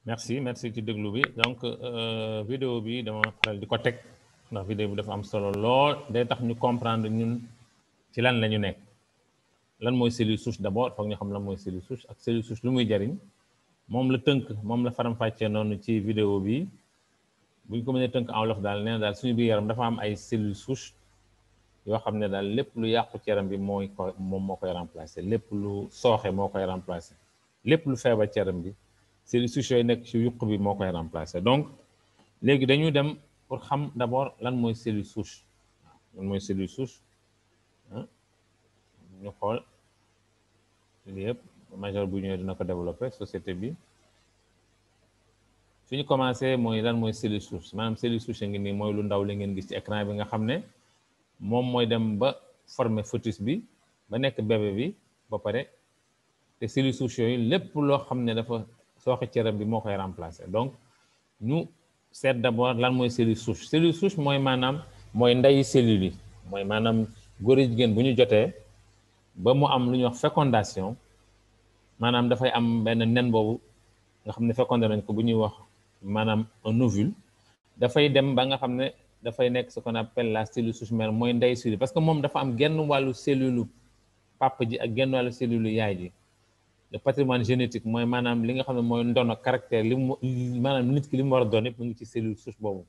merci ci déglu bi donc vidéo bi dama faral di ko teg ndax vidéo bi dafa am solo lool day tax ñu comprendre ñun ci lan la ñu nekk lan mooy cellule souche d'abord foog ñu xam lan mooy cellule souche ak cellule souche lu muy jariñ moom la tënk moom la faram-fàccee noonu ci vidéo bi buñ ko mënee tënk en wolof daal nee na daal suñu biir yaram dafa am ay cellule souche yoo xam ne daal lépp lu yàqu ci yaram bi moom moo koy remplacer lépp lu sooxe moo koy remplacer lépp lu feebar ci yaram bi cellule souche yooyu nekk ci yuq bi moo koy remplacer donc léegi dañu dem pour xam d'abord lan mooy cellule souche lan mooy cellule souche ñu xool lii yëpp major bu ñëwee dina ko développer société bi fi ñu commencé mooy lan mooy cellule souche maanaam cellule souche ngi nii mooy lu ndaw li ngeen gis ci écran bi nga xam ne moom mooy dem ba former fœtus bi ba nekk bébé bi ba pare te cellule souche yooyu lépp loo xam ne dafa sooxe ci yaram bi moo koy remplacer donc ñu seet d'abord lan mooy cellule souche cellule souche mooy maanaam mooy ndeyu cellule yi mooy maanaam góor ak jigéen bu ñu jotee ba mu am lu ñuy wax fécondation maanaam dafay am benn nen boobu nga xam ne fécondé nañ ko bu ñuy wax maanaam un ovule dafay dem ba nga xam ne dafay nekk ce qu'on appelle la cellule souche mère mooy ndey cellule parce que moom dafa am genn wàllu cellule papa ji ak genn wàllu cellule yaay ji le patrimoine génétique mooy maanaam li nga xam ne mooy ndono caractère li mu maanaam nit ki li mu war a doon yëpp mu ngi ci cellule souche boobu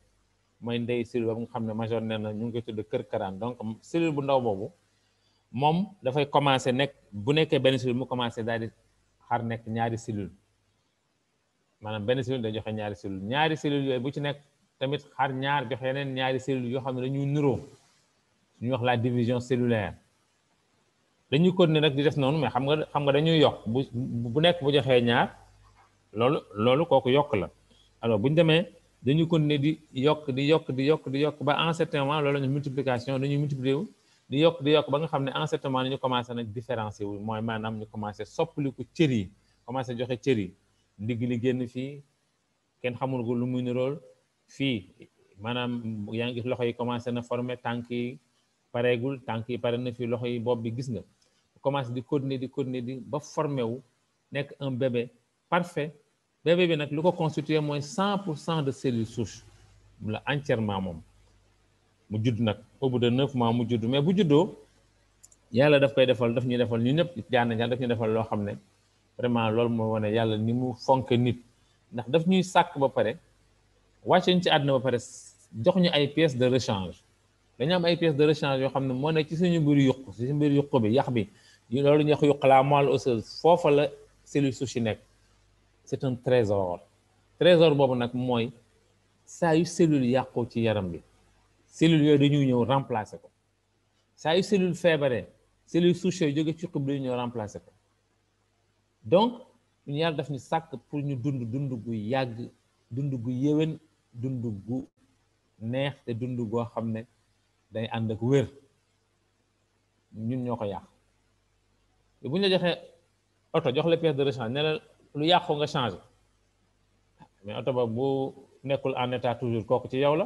mooy ndey cellule boobu nga xam ne major nee na ñu ngi koy tudd kër karaan donc cellule bu ndaw boobu moom dafay commencer nekk bu nekkee benn cellule mu commencer daal di xar nekk ñaari cellule maanaam benn cellule day joxe ñaari cellule yooyu bu ci nekk tamit xar ñaar joxe yeneen ñaari cellule yoo xam ne dañuy nuroo ñuy wax la division cellulaire dañuy continuer rek di def noonu mais xam nga dañuy yokk bu nekk bu joxee ñaar loolu kooku yokk la alors bu ñu demee dañuy continuer di yokk ba en certain moment loolu la ñu multiplication dañuy multiplier wu di yokk ba nga xam ne en certain moment ñu commencé nag différencier wu mooy maanaam ñu commencé soppaliku cër yi commencé joxe cër yi ndigg li génn fii kenn xamul ko lu muy nirool fii maanaam yaa ngi gis loxo yi commencé na former tànk yi pareegul tànk yi pare na fii loxo yi bopp bi gis nga commencé di continuer di ba formé wu nekk un bébé parfait bébé bi nag lu ko constitué mooy 100% de cellules souches mu la entièrement moom mu judd nag au bout de 9 mois mu judd mais bu juddoo yàlla daf ñuy defal ñu ñëpp jaan daf ñuy defal loo xam ne vraiment loolu mooy wane yàlla ni mu fonk nit ndax daf ñuy sàkk ba pare wàcce ñu ci àdduna ba pare jox ñu ay pièces de rechange dañu am ay pièces de rechange yoo xam ne moo nekk ci suñu mbir yuq bi yax bi loolu ñu wax yuq la moelle osseuse foofa la cellule souche yi nekk c'est un trésor boobu nag mooy saa yu cellule yàqoo ci yaram bi cellule yooyu dañuy ñëw remplacer ko saa yu cellule feebaree cellule souche yooyu jóge ci yuq bi dañuy ñëw remplacer ko donc ñu yàlla daf ñu sàkk pour ñu dund gu yàgg dund gu yéwén dund gu neex te dund goo xam ne day ànd ak wér ñun ñoo ko yàq bu ñu la joxee oto jox la pièce de rechange ne la lu yàqu nga changé mais oto ba bu nekkul en état toujours kooku ci yow la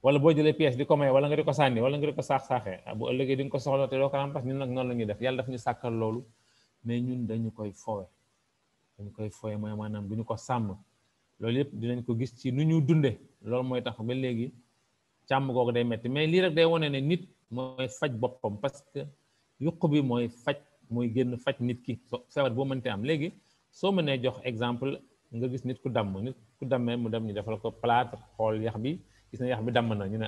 wala boo jëlee pièce di ko may wala nga di ko sànni wala nga di ko saaxee bu ëllëgee di nga ko soxla te doo ko remplacer ñun nag noonu la ñuy def yàlla daf ñu sàkkal loolu mais ñun dañu koy fowe mooy maanaam duñu ko sàmm loolu yëpp dinañ ko gis ci nu ñu dunde loolu mooy tax ba léegi càmm googu day metti mais lii rek day wane ne nit mooy faj boppam parce que yuq bi mooy génn faj nit ki feebar boo mënte am léegi soo mënee jox exemple nga gis nit ku dammee mu dem ñu defal ko plâtre xool yax bi gis na yax bi damm na ñu ne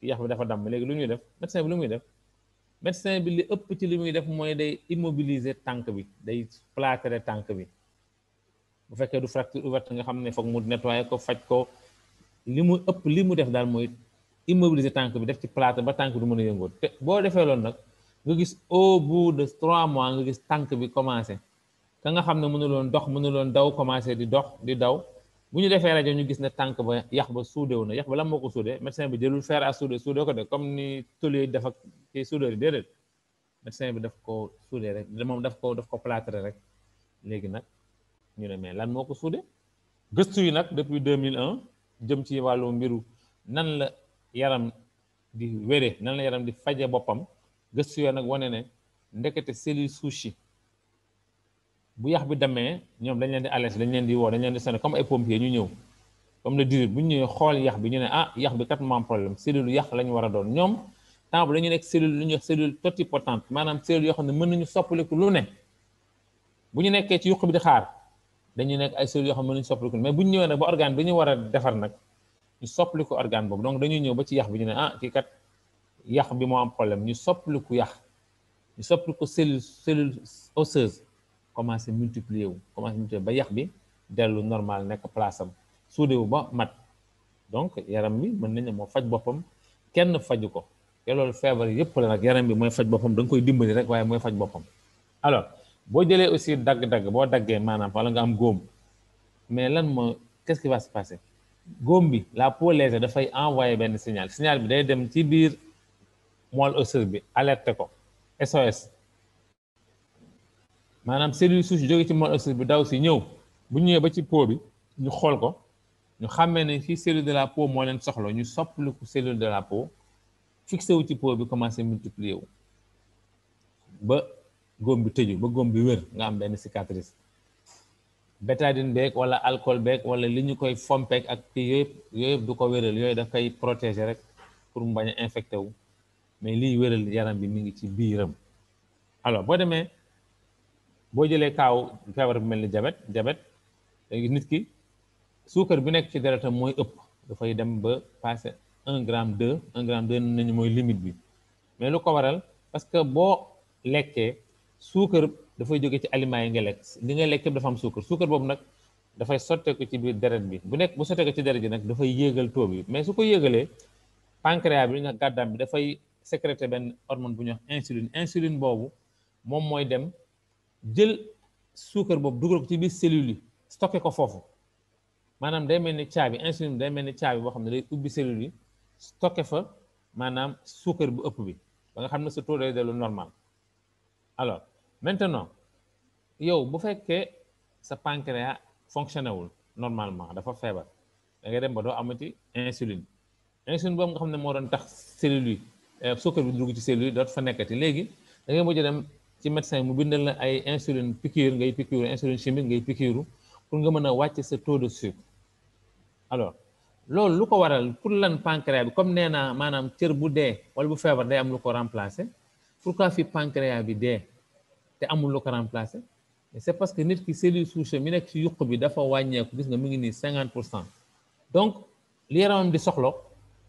yax bi dafa damm léegi lu ñuy def médecin bi lu muy def médecin bi li ëpp ci li muy def mooy day immobiliser tànk bi day plâtrer tànk bi bu fekkee du fracture ouverte nga xam ne foog mu nettoyer ko faj ko li mu def daal mooy immobiliser tànk bi def ci plâtre ba tànk du mën a yëngoo te boo defee loolu nag nga gis au bout de 3 mois nga gis tànk bi commencé ka nga xam ne mënuloon daw commencé di dox di daw bu ñu defee rajo ñu gis ne tànk ba yax ba suudewu na yax ba lan moo ko suude médecin bi jëlul fer à souder ko de comme ni tôlier def ak ci soudeur yi déedéet médecin bi daf ko suude rek moom daf ko plâtre rek léegi nag ñu ne mais lan moo ko suude gëstu yi nag depuis 2001 jëm ci wàllu mbiru nan la yaram di wére nan la yaram di faje boppam gëstu yoo nag wane ne ndekete cellule souche yi bu yax bi demee ñoom dañ leen di alerter dañ leen di woo dañ leen di sonné comme ay pompiers ñu ñëw comme le dire bu ñu ñëwee xool yax bi ñu ne ah yax bi kat moo am problème cellule yax la ñu war a doon ñoom temps bu dañu nekk cellule lu ñuy wax cellule totipotente maanaam cellule yoo xam ne mën nañu soppaliku lu ne bu ñu nekkee ci yuq bi di xaar dañu nekk ay cellules yoo xam ne mën nañu soppaliku mais bu ñu ñëwee nag ba organe bi ñu war a defar nag ñu soppaliku organe boobu donc dañuy ñëw ba ci yax bi ñu ne ah kii kat yax bi moo am problème ñu soppaliku yax ñu soppaliku cellule osseuse commencé multiplier ba yax bi dellu normal nekk place am suude wu ba mat donc yaram bi mën nañu moo faj boppam kenn faju ko te loolu feebar yëpp la nag yaram bi mooy faj boppam da nga koy dimbali rek waaye mooy faj boppam alors boo jëlee aussi dagg-dagg boo daggee maanaam wala nga am góom mais lan moo qu'est-ce qui va se passer góom bi la peau lésée dafay envoyé benn signal bi day dem ci biir moelle osseuse bi alerté ko SOS maanaam cellule souche jóge ci moelle osseuse bi daw si ñëw bu ñëwee ba ci peau bi ñu xool ko ñu xàmmee ne fii cellule de la peau moo leen soxla ñu soppaliku cellule de la peau fixé wu ci peau bi commencé multiplier wu ba góom bi tëju ba góom bi wér nga am benn cicatrice bétadine beeg wala alcool beeg wala li ñu koy fompeeg ak kii yooyu du ko wéral yooyu daf koy protéger rek pour mu bañ a infecté wu mais liy wéral yaram bi mi ngi ci biiram alors boo demee boo jëlee kaaw feebar bu mel ni diabète léegi nit ki suukar bi nekk ci deretam mooy ëpp dafay dem ba passé 1 gramme 2 nañu mooy limite bi mais lu ko waral parce que boo lekkee suukar dafay jóge ci aliments yi nga lekk li nga lekk dafa am suukar boobu nag dafay sotteeku ci biir deret bi bu sotteeku ci deret bi nag dafay yéegal taux bi mais su ko yéegalee pancréas bi nga gàddaam bi dafay sécréter benn hormone bu ñuy wax insuline boobu moom mooy dem jël suukar boobu dugal ko ci biir cellules yi stocké ko foofu maanaam day mel ni caabi insuline day mel ni caabi boo xam ne day ubbi cellules yi stocké fa maanaam suukar bu ëpp bi ba nga xam ne sa taux day dellu normal alors maintenant yow bu fekkee sa pancréas fonctionné wul normalement dafa feebar da ngay dem ba doo amati insuline boobu nga xam ne moo doon tax cellules yi suukar bi dugg ci cellules yi dootu fa nekkati léegi da ngay mujj dem ci médecin mu bindal la ay insuline piqûre ngay piqûre insuline chimique ngay piqûre pour nga mën a wàcc sa taux de sucre alors loolu lu ko waral pour lan pancréas bi comme nee naa maanaam cër bu dee wala bu feebar day am lu ko remplacer pourquoi fi pancréas bi dee te amul lu ko remplacer c'est parce que nit ki cellule souche mi nekk ci yuq bi dafa wàññeeku gis nga mu ngi nii 50% donc li yaramam di soxla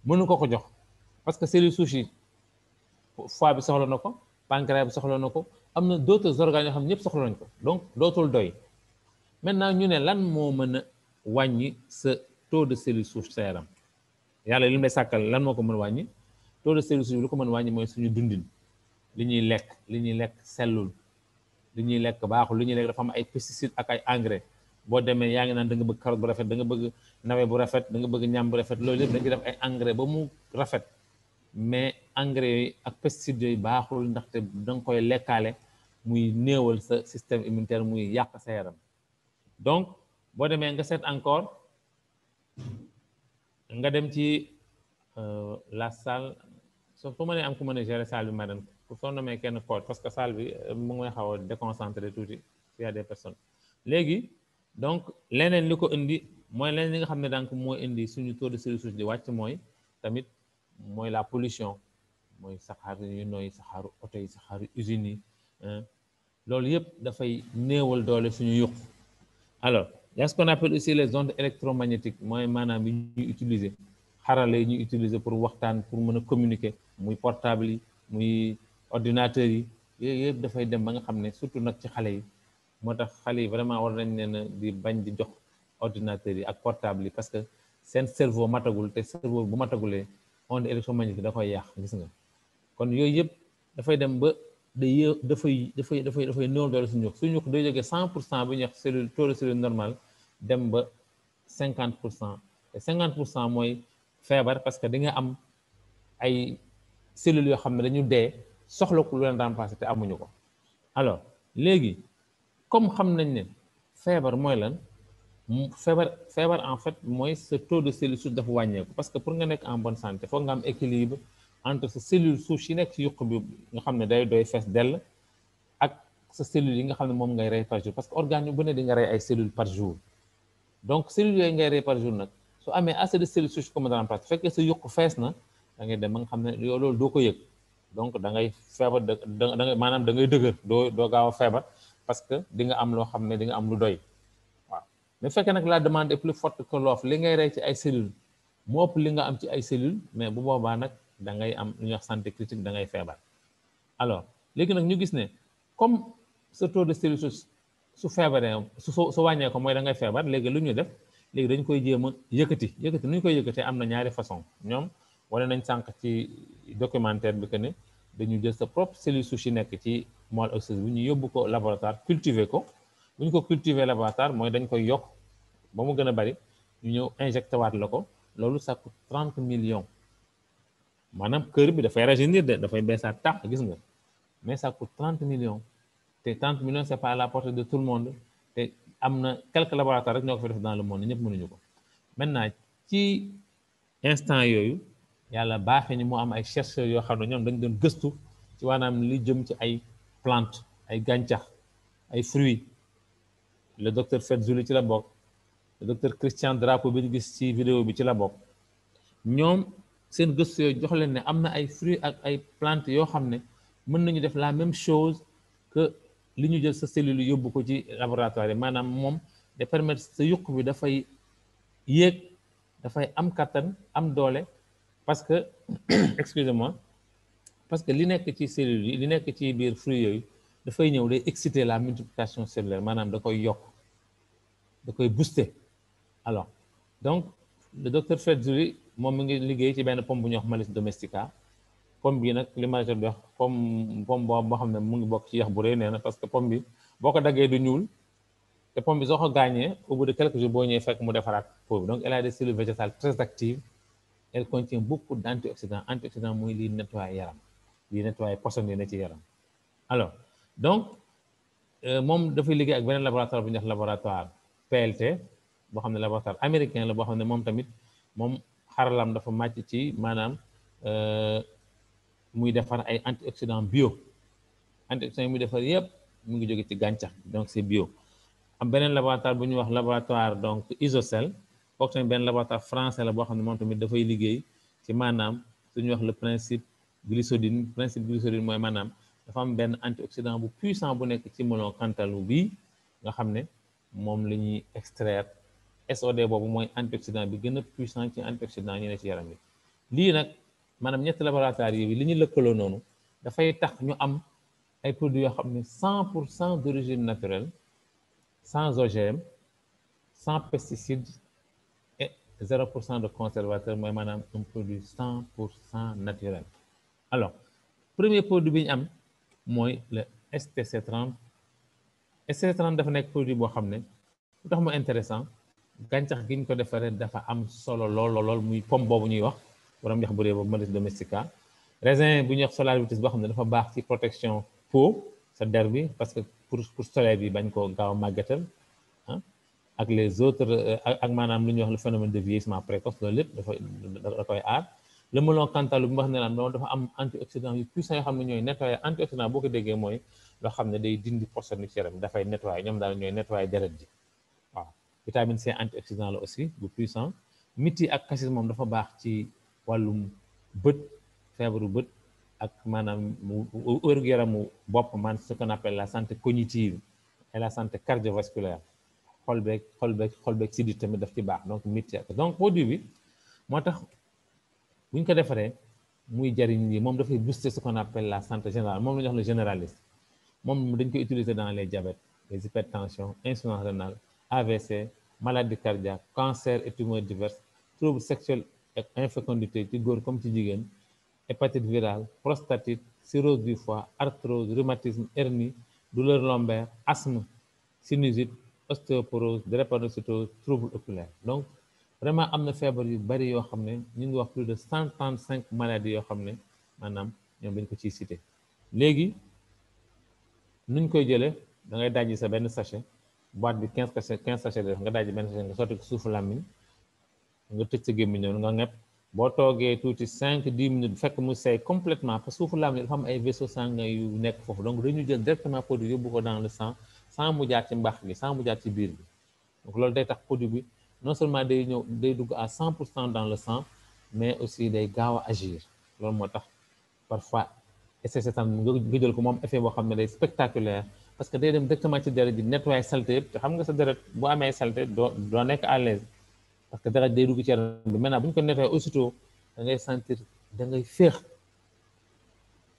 mënu ko jox parce que cellule souche yi foie bi soxla na ko pancréas bi soxla na ko am na d'autres organes yoo xam ne ñëpp soxla nañ ko donc dootul doy maintenant ñu ne lan moo mën a wàññi sa taux de cellule souche sa yaram yàlla li mu lay sàkkal lan moo ko mën a wàññi taux de cellule souche bi lu ko mën a wàññi mooy suñu dundin li ñuy lekk sellul li ñuy lekk baaxul li ñuy lekk dafa am ay pesticides ak ay engrais boo demee yaa ngi naan da nga bëgg carotte bu rafet da nga bëgg nawe bu rafet da nga bëgg ñam bu rafet loolu yëpp dañ ci def ay engrais ba mu rafet mais engrais yooyu ak pesticides yooyu baaxul ndaxte da nga koy lekkaale muy néewal sa système immunitaire muy yàq sa yaram donc boo demee nga seet encore nga dem ci la salle soo fu mënee am ku mën a gérer salle bi madame pour soo nomee kenn code parce que salle bi mu ngi may xaw a déconcentré tuuti s'il y a des personnes léegi donc leneen li ko indi mooy leneen li nga xam ne donc moo indi suñu taux de cellule souche di wàcc mooy tamit mooy la pollution mooy saxaar yu nooy saxaaru oto yi saxaaru usines yi loolu yëpp dafay néewal doole suñu yuq alors il y a ce qu'on appelle aussi les ondes électromagnétiques mooy maanaam yi ñuy utiliser xarala yi ñuy utiliser pour waxtaan pour mën a communiquer muy portable yi muy ordinateur yi yooyu yëpp dafay dem ba nga xam ne surtout nag ci xale yi moo tax xale yi vraiment war nañ leen a di bañ di jox ordinateur yi ak portable yi parce que seen cerveau matagul te cerveau bu matagulee onde électromagnétique da koy yàq gis nga kon yooyu yëpp dafay dem ba dafay néewal doole suñu yuq day jógee 100% bu ñuy wax cellule taux de cellule normal dem ba 50% te 50% mooy feebar parce que di nga am ay cellules yoo xam ne dañu dee soxla ku lu leen remplacer te amuñu ko alors léegi comme xam nañ ne feebar mooy lan feebar en fait mooy sa taux de cellule souche dafa wàññeeku parce que pour nga nekk en bonne santé foog nga am équilibre entre sa cellule souche yi nekk ci yuq bi nga xam ne day doy fees dell ak sa cellules yi nga xam ne moom ngay rey par jour parce que organe yu bu ne di nga rey ay cellules par jour donc cellules yooyu ngay rey par jour nag su amee assez de cellules souches comme remplacer fekkee sa yokk fees na da ngay dem ba nga xam ne yow loolu doo ko yëg donc da ngay feebar da ngay maanaam da ngay dëgër doo gaaw a feebar parce que di nga am loo xam ne di nga am lu doy waaw mais fekkee nag la demande est plus forte que l'offre li ngay rey ci ay cellules moo ëpp li nga am ci ay cellules mais bu boobaa nag da ngay am lu ñuy wax santé critique da ngay feebar alors léegi nag ñu gis ne comme ce taux de cellules su feebaree su wàññee ko mooy da ngay feebar léegi lu ñu def léegi dañ koy jéem a yëkkati nu ñu koy yëkkatee am na ñaari façon ñoom wane nañ sànq ci documentaire bi que ne dañu jël sa propre cellule souche yi nekk ci moelle osseuse bi ñu yóbbu ko laboratoire cultiver ko bu ñu ko cultiver laboratoire mooy dañ koy yokk ba mu gën a bari ñu ñëw injecté waat la ko loolu ça coûte 30 millions maanaam kër bi dafay rajeunir de dafay beesaat tax gis nga mais ça coûte 30 millions te 30 millions c'est pas à la portée de tout le monde te am na quelques laboratoires rek ñoo ko fi def dans le monde ñëpp mënuñu ko maintenant ci instant yooyu yàlla baaxee ni moo am ay chercheurs yoo xam ne ñoom dañ doon gëstu ci waanaam li jëm ci ay plantes ay gàncax ay fruits le docteur Fedzuli ci la bokk le docteur Christian Drapeau bi ñu gis ci vidéo bi ci la bokk ñoom seen gëstu yooyu jox leen ne am na ay fruits ak ay plantes yoo xam ne mën nañu def la même chose que li ñu jël sa cellule yóbbu ko ci laboratoire yi maanaam moom de permettre sa yuq bi dafay yéeg dafay am kattan am doole parce que excusez-moi parce que li nekk ci cellules yi li nekk ci biir fruits yooyu dafay ñëw day exciter la multiplication cellulaire maanaam da koy yokk da koy booster alors donc le docteur Fedzuli moom mi ngi liggéey ci benn pomme bu ñuy wax Malis domestica pomme bi nag li ma la wax pomme boo xam ne mu ngi bokk ci yax bu rëy nee na parce que pomme bi boo ko daggee du ñuul te pomme bi soo ko gaañee au bout de quelques jours boo ñëwee fekk mu defaraat peau bi donc elle a des cellules végétales très actives elle contient beaucoup d'antioxydants antioxydants mooy liy nettoyer yaram liy nettoyer poison yi ne ci yaram alors donc moom dafay liggéey ak beneen laboratoire bu ñuy wax laboratoire PLT boo xam ne laboratoire américain la boo xam ne moom tamit moom xaralam dafa màcc ci maanaam muy defar ay antioxydants bio antioxydants yi muy defar yëpp mu ngi jóge ci gàncax donc c'est bio am beneen laboratoire bu ñuy wax laboratoire donc Isocell kooku tamit benn laboratoire français la boo xam ne moom tamit dafay liggéey ci maanaam suñuy wax le principe glycoside mooy maanaam dafa am benn antioxydant bu puissant bu nekk ci melon cantaloupe bi nga xam ne moom la ñuy extraire SOD boobu mooy antioxydant bi gën a puissant ci antioxydant ñu ne ci yaram bi lii nag maanaam ñetti laboratoire yi li ñu lëkkaloo noonu dafay tax ñu am ay produits yoo xam ne 100% d'origine naturelle sans OGM sans pesticides et 0% de conservateur mooy maanaam un produit 100% naturel alors premier produit bi ñu am mooy le STC30 STC30 dafa nekk produit boo xam ne lu tax mu intéressant gàncax gi ñu ko defaree dafa am solo lool muy pomme boobu ñuy wax borom yax bu rëy boobu Malis domestica raisin bu ñuy wax Solar Vitis boo xam ne dafa baax ci protection peau sa der bi parce que pour soleil bi bañ koo gaaw a màggatal ak les autres ak maanaam lu ñuy wax le phénomène de vieillissement précoce loolu lépp da koy aar le melon cantaloupe bi nga xam ne naan loolu dafa am antioxydant yu puissant yoo xam ne ñooy nettoyer antioxydant boo ko déggee mooy loo xam ne day dindi poison ci yaram dafay nettoyer ñoom daal ñooy nettoyer deret ji waaw vitamine C antioxydant la aussi bu puissant miti ak cassis moom dafa baax ci wàllum bët feebaru bët ak maanaam wér-gu-yaramu bopp man ce qu'on appelle la santé cognitive et la santé cardiovasculaire xol beeg sidit tamit daf ci baax donc miti ak donc produit bi moo tax bu ñu ko defaree muy jariñ yi moom dafay booster ce qu'on appelle la santé générale moom la ñuy wax le généraliste moom dañ koy utiliser dans les diabètes les hypertensions insuffisance rénale AVC maladie cardiaque cancer et tumeurs diverses troubles sexuels et infécondité ci góor comme ci jigéen hépatite virale prostatite cirrhose du foie arthrose rhumatisme hernie douleur lombaire asthme sinusite ostéoporose drépanocytose trouble oculaire donc vraiment am na feebar yu bari yoo xam ne ñu ngi wax plus de 135 maladies yoo xam ne maanaam ñoom dañ ko ciy cité léegi nuñ koy jëlee da ngay dajji sa benn sachet boîte bi 15 sachet def nga dajji benn sachet nga sotti ko suufu làmmiñ nga tëj sa gémmiñ noonu nga ñepp boo toogee tuuti 5-10 minutes fekk mu seey complètement parce que suufu làmmiñ dafa am ay vaisseaux sanguins yu nekk foofu donc dañu jël directement produit yóbbu ko dans le sang sans mu jaar ci mbax gi sans mu jaar ci biir bi donc loolu day tax produit bi non seulement day ñëw day dugg à 100% dans le sang mais aussi day gaaw a agir loolu moo tax parfois SST nga jël ko moom effet boo xam ne day spectaculaire parce que day dem directement ci deret ji nettoyer saleté yëpp te xam nga sa deret bu amee saleté doo nekk à l'aise parce que deret day dugg ci yaram bi maintenant bu ñu ko nettoyer aussitôt da ngay sentir da ngay féex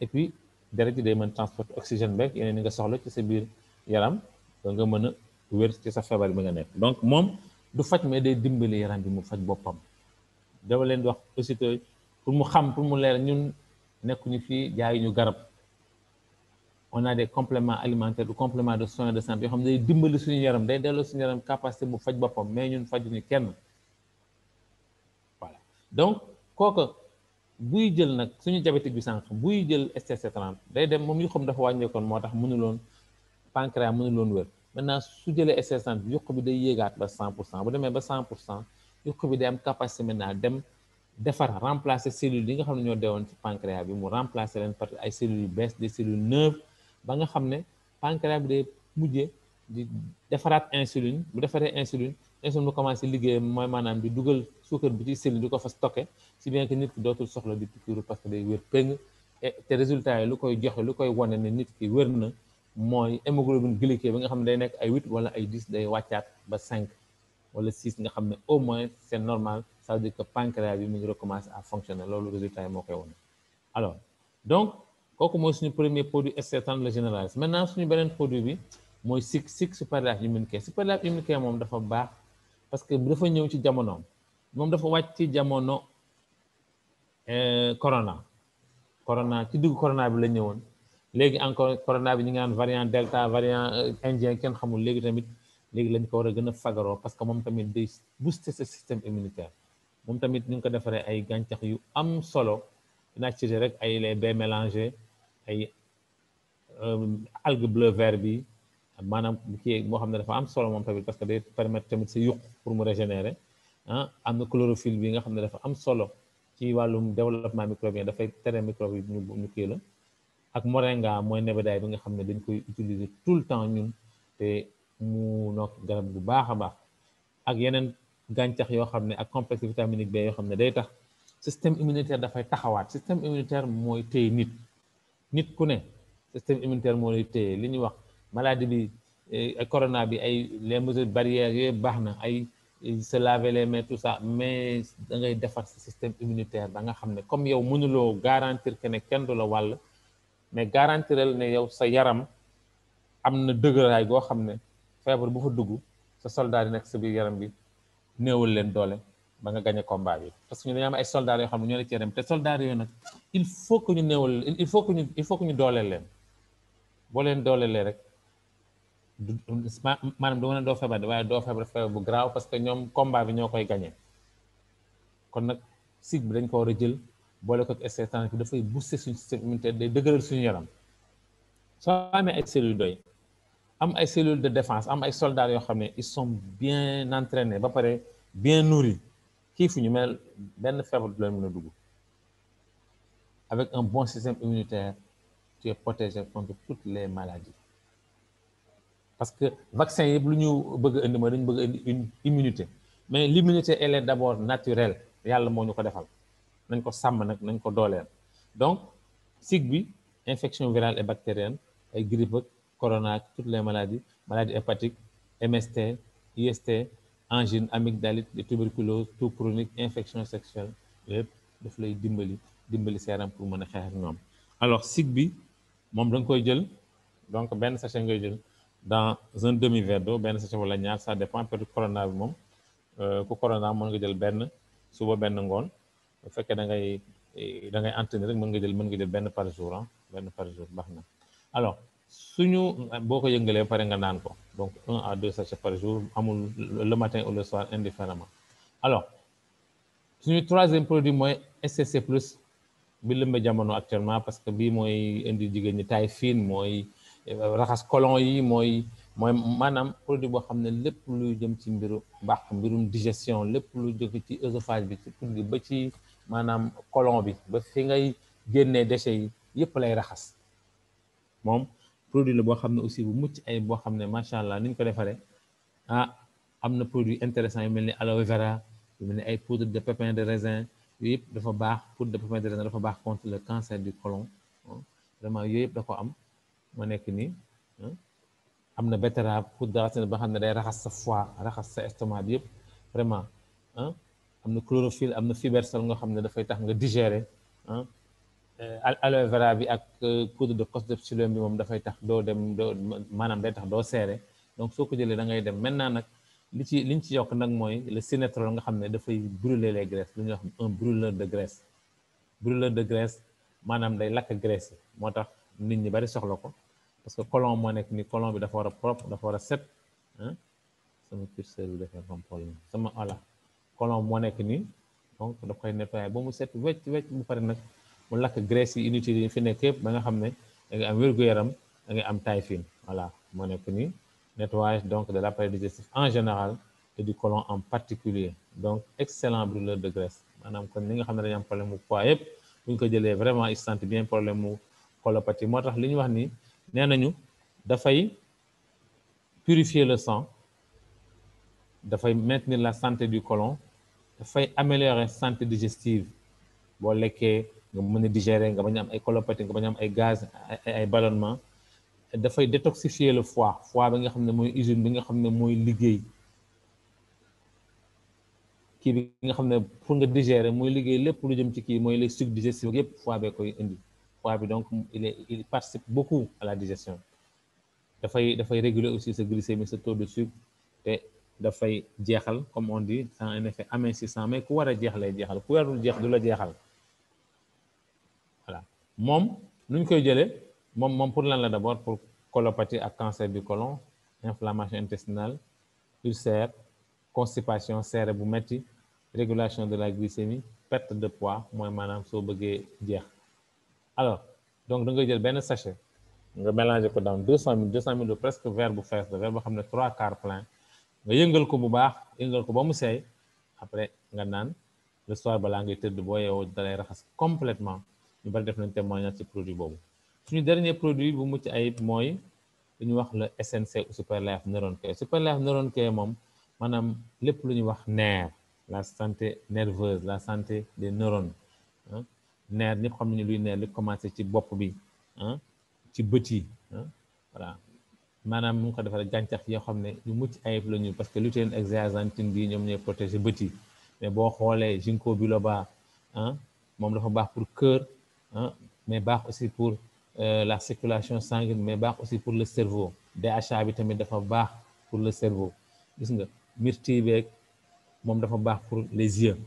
et puis deret ji day mën transporter oxygène beeg yeneen ni nga soxla ci sa biir yaram da nga mën a wér ci sa feebar bi nga nekk donc moom du faj mais day dimbali yaram bi mu faj boppam dama leen di wax aussitôt pour mu xam pour mu leer ñun nekkuñu fii jaayuñu garab on a des compléments alimentaires ou compléments de soins de santé yoo xam ne day dimbali suñu yaram day delloo suñu yaram capacité bu faj boppam mais ñun fajuñu kenn voilà donc kooku buy jël nag suñu diabétique bi sànq buy jël STC30 day dem moom yu xam dafa wàññeekoon moo tax mënuloon pancréas mënuloon wér maintenant su jëlee STC30 bi yokk bi day yéegaat ba 100% bu demee ba 100% yokk bi day am capacité maintenant dem defar remplacer cellules yi nga xam ne ñoo deewoon ci pancréas bi mu remplacer leen par ay cellules yu bees des cellules neuves ba nga xam ne pancréas bi day mujjee di defaraat insuline bu defaree insuline bu commencé liggéey mooy maanaam di dugal suukar bi ci cellule di ko fa stocké si bien que nit ki dootul soxla di piqûre parce que day wér péng te résultat yi lu koy joxe lu koy wane ne nit ki wér na mooy hémoglobine glycée bi nga xam ne day nekk ay 8 wala ay 10 day wàccaat ba 5 wala 6 nga xam ne au moins c'est normal ça veut dire que pancréas bi mu ngi recommencer à fonctionner loolu résultat yi moo koy wane alors donc kooku mooy suñu premier produit STC30 le généraliste maintenant suñu beneen produit bi mooy SIC Super Life Immune Care Super Life Immune Care moom dafa baax parce que dafa ñëw ci jamonoom moom dafa wàcc ci jamono corona ci diggu corona bi la ñëwoon léegi encore corona bi ñu ngi naan variant delta variant indien kenn xamul léegi tamit léegi lañ ko war a gën a fagaroo parce que moom tamit day booster ce système immunitaire moom tamit ñu ngi ko defaree ay gàncax yu am solo dinaa ci rek ay les baies mélangées ay algue bleu vert bi maanaam kii moo xam ne dafa am solo moom tamit parce que day permettre tamit sa yuq pour mu régénérer ah am na chlorophylle bi nga xam ne dafa am solo ci wàllum développement microbien dafay tere microbe yi ñu kii la ak moringa mooy nebedaay bi nga xam ne dañ koy utiliser tout le temps ñun te mu nokk garab bu baax a baax ak yeneen gàncax yoo xam ne ak complexe vitaminique B yoo xam ne day tax système immunitaire dafay taxawaat système immunitaire mooy téye nit ku ne système immunitaire moo lay téye li ñuy wax maladie bi corona bi ay les mesures barrières yooyu baax na ay se laver les mains tout ça mais da ngay defar sa système immunitaire ba nga xam ne comme yow mënuloo garantir que ne kenn du la wàll mais garantiral ne yow sa yaram am na dëgëraay goo xam ne feebar bu fa dugg sa soldat yi nekk sa biir yaram bi néewal leen doole ba nga gagné combat bi parce que ñu dañu am ay soldats yoo xam ne ñoo la ci yaram te soldats yooyu nag il faut que ñu néewal il faut que ñu dooleel leen boo leen dooleelee rek maanaam du mën a doo feebar waaye doo feebar bu graaw parce que ñoom combat bi ñoo koy gagné kon nag SIC bi dañ ko war a jël boole ko ak STC30 bi dafay booster suñu système immunitaire day dëgëral suñu yaram soo amee ay cellules doy am ay cellules de défense am ay soldats yoo xam ne ils sont bien entraînés ba pare bien nourris kii fu ñu mel benn feebar du leen mën a dugg avec un bon système immunitaire tu es protégé contre toutes les maladies parce que vaccin yëpp lu ñu bëgg a indi mooy dañu bëgg a indi une immunité mais l'immunité elle est d'abord naturelle yàlla moo ñu ko defal nañ ko sàmm nag nañ ko dooleel donc SIC bi infection virale et bactérienne ay grippe ak corona ak toutes les maladies hépatiques MST IST angine amygdalite de tuberculose tout chronique infection sexuelle yëpp daf lay dimbali sa yaram pour mën a xeex ak ñoom alors SIC bi moom da nga koy jël donc benn sachet ngay jël dans un demi-verre d'eau benn sachet wala ñaar ça dépend peut-être corona bi moom ku corona mën nga jël benn suba benn ngoon bu fekkee da ngay entraîner rek mën nga jël benn par jour benn par jour baax na alors suñu boo ko yëngalee pare nga naan ko donc 1 à 2 sachets par jour amul le matin ou le soir indifféremment alors suñu troisième produit mooy STC plus bi lëmbe jamono actuellement parce que bii mooy indi jigéen ñi taille fine mooy raxas colon yi mooy maanaam produit boo xam ne lépp luy jëm ci mbirum digestion lépp lu jóge ci œsophage bi ci put gi ba ci maanaam colon bi ba fi ngay génnee déchets yi yëpp lay raxas moom produit la boo xam ne aussi bu mucc ay boo xam ne macha allah ni ñu ko defaree am na produit intéressant yu mel ni aloe vera yu mel ni ay poudre de pépins de raisin yooyu yëpp dafa baax poudre de pépins de raisin dafa baax contre le cancer du côlon vraiment yooyu yëpp da ko am ma nekk nii am na betterave poudre de raisin ba xam ne day raxas sa foie raxas sa estomac bi yëpp vraiment am na chlorophylle am na fibersol nga xam ne dafay tax nga digérer aloe vera bi ak poudre de coccidioxyme bi moom dafay tax doo dem doo maanaam day tax doo seere donc soo ko jëlee da ngay dem maintenant nag liñ ci yokk nag mooy le sinétrol nga xam ne dafay brûler les graisses lu ñuy wax un brûleur de graisse maanaam day lakk graisse yi moo tax nit ñi bari soxla ko parce que colon moo nekk ni colon bi dafa war a propre dafa war a set sama curseur bi dafay am problème sama voilà colon moo nekk nii donc daf koy nettoyer ba mu set wecc bu pare nag mu lakk graisse yi inutile yi fi nekk yëpp ba nga xam ne da ngay am wér-gu-yaram da ngay am taille fine voilà moo nekk nii nettoyage donc de l'appareil digestif en général et du côlon en particulier donc excellent brûleur de graisse maanaam kon ñi nga xam ne dañu am problème mu poids yëpp bu ñu ko jëlee vraiment ils sentent bien problème mu colopathie moo tax li ñu wax ni nee nañu dafay purifier le sang dafay maintenir la santé du côlon dafay améliorer santé digestive boo lekkee nga mën a digérer nga bañ am ay colopathie nga bañ am ay gaz ay ballonnement dafay détoxifier le foie bi nga xam ne mooy usine bi nga xam ne mooy liggéey kii bi nga xam ne pour nga digérer mooy liggéey lépp lu jëm ci kii mooy les sucs digestifs yëpp foie bee koy indi foie bi donc il participe beaucoup à la digestion dafay réguler aussi sa glycémie sa taux de sucre te dafay jeexal comme on dit sans un effet amincissant mais ku war a jeex lay jeexal ku warul jeex du la jeexal voilà moom nuñ koy jëlee moom pour lan la d'abord pour colopathie ak cancer du côlon inflammation intestinale ulcère constipation seere bu metti régulation de la glycémie perte de poids mooy maanaam soo bëggee jeex alors donc da ngay jël benn sachet nga mélanger ko dans 200 ml presque verre bu fees la verre boo xam ne 3/4 plein nga yëngal ko bu baax yëngal ko ba mu seey après nga naan le soir balaa ngay tëdd boo yeewoo dalay raxas complètement ñu bari def nañ témoignage ci produit boobu suñu dernier produit bu mucc ayib mooy lu ñuy wax le SNC Super Life Neuron Care Super Life Neuron Care moom maanaam lépp lu ñuy wax nerf la santé nerveuse la santé des neurones nerf ñëpp xam nañu luy nerf li commencé ci bopp bi ci bët yi voilà maanaam mu ngi ko defal gàncax yoo xam ne yu mucc ayib la ñu parce que lutéine ak zeaxanthine bi ñoom ñooy protéger bët yi mais boo xoolee ginkgo biloba moom dafa baax pour cœur mais baax aussi pour la circulation sanguine mais baax aussi pour le cerveau DHA bi tamit dafa baax pour le cerveau gis nga myrtille beeg moom dafa baax pour les yeux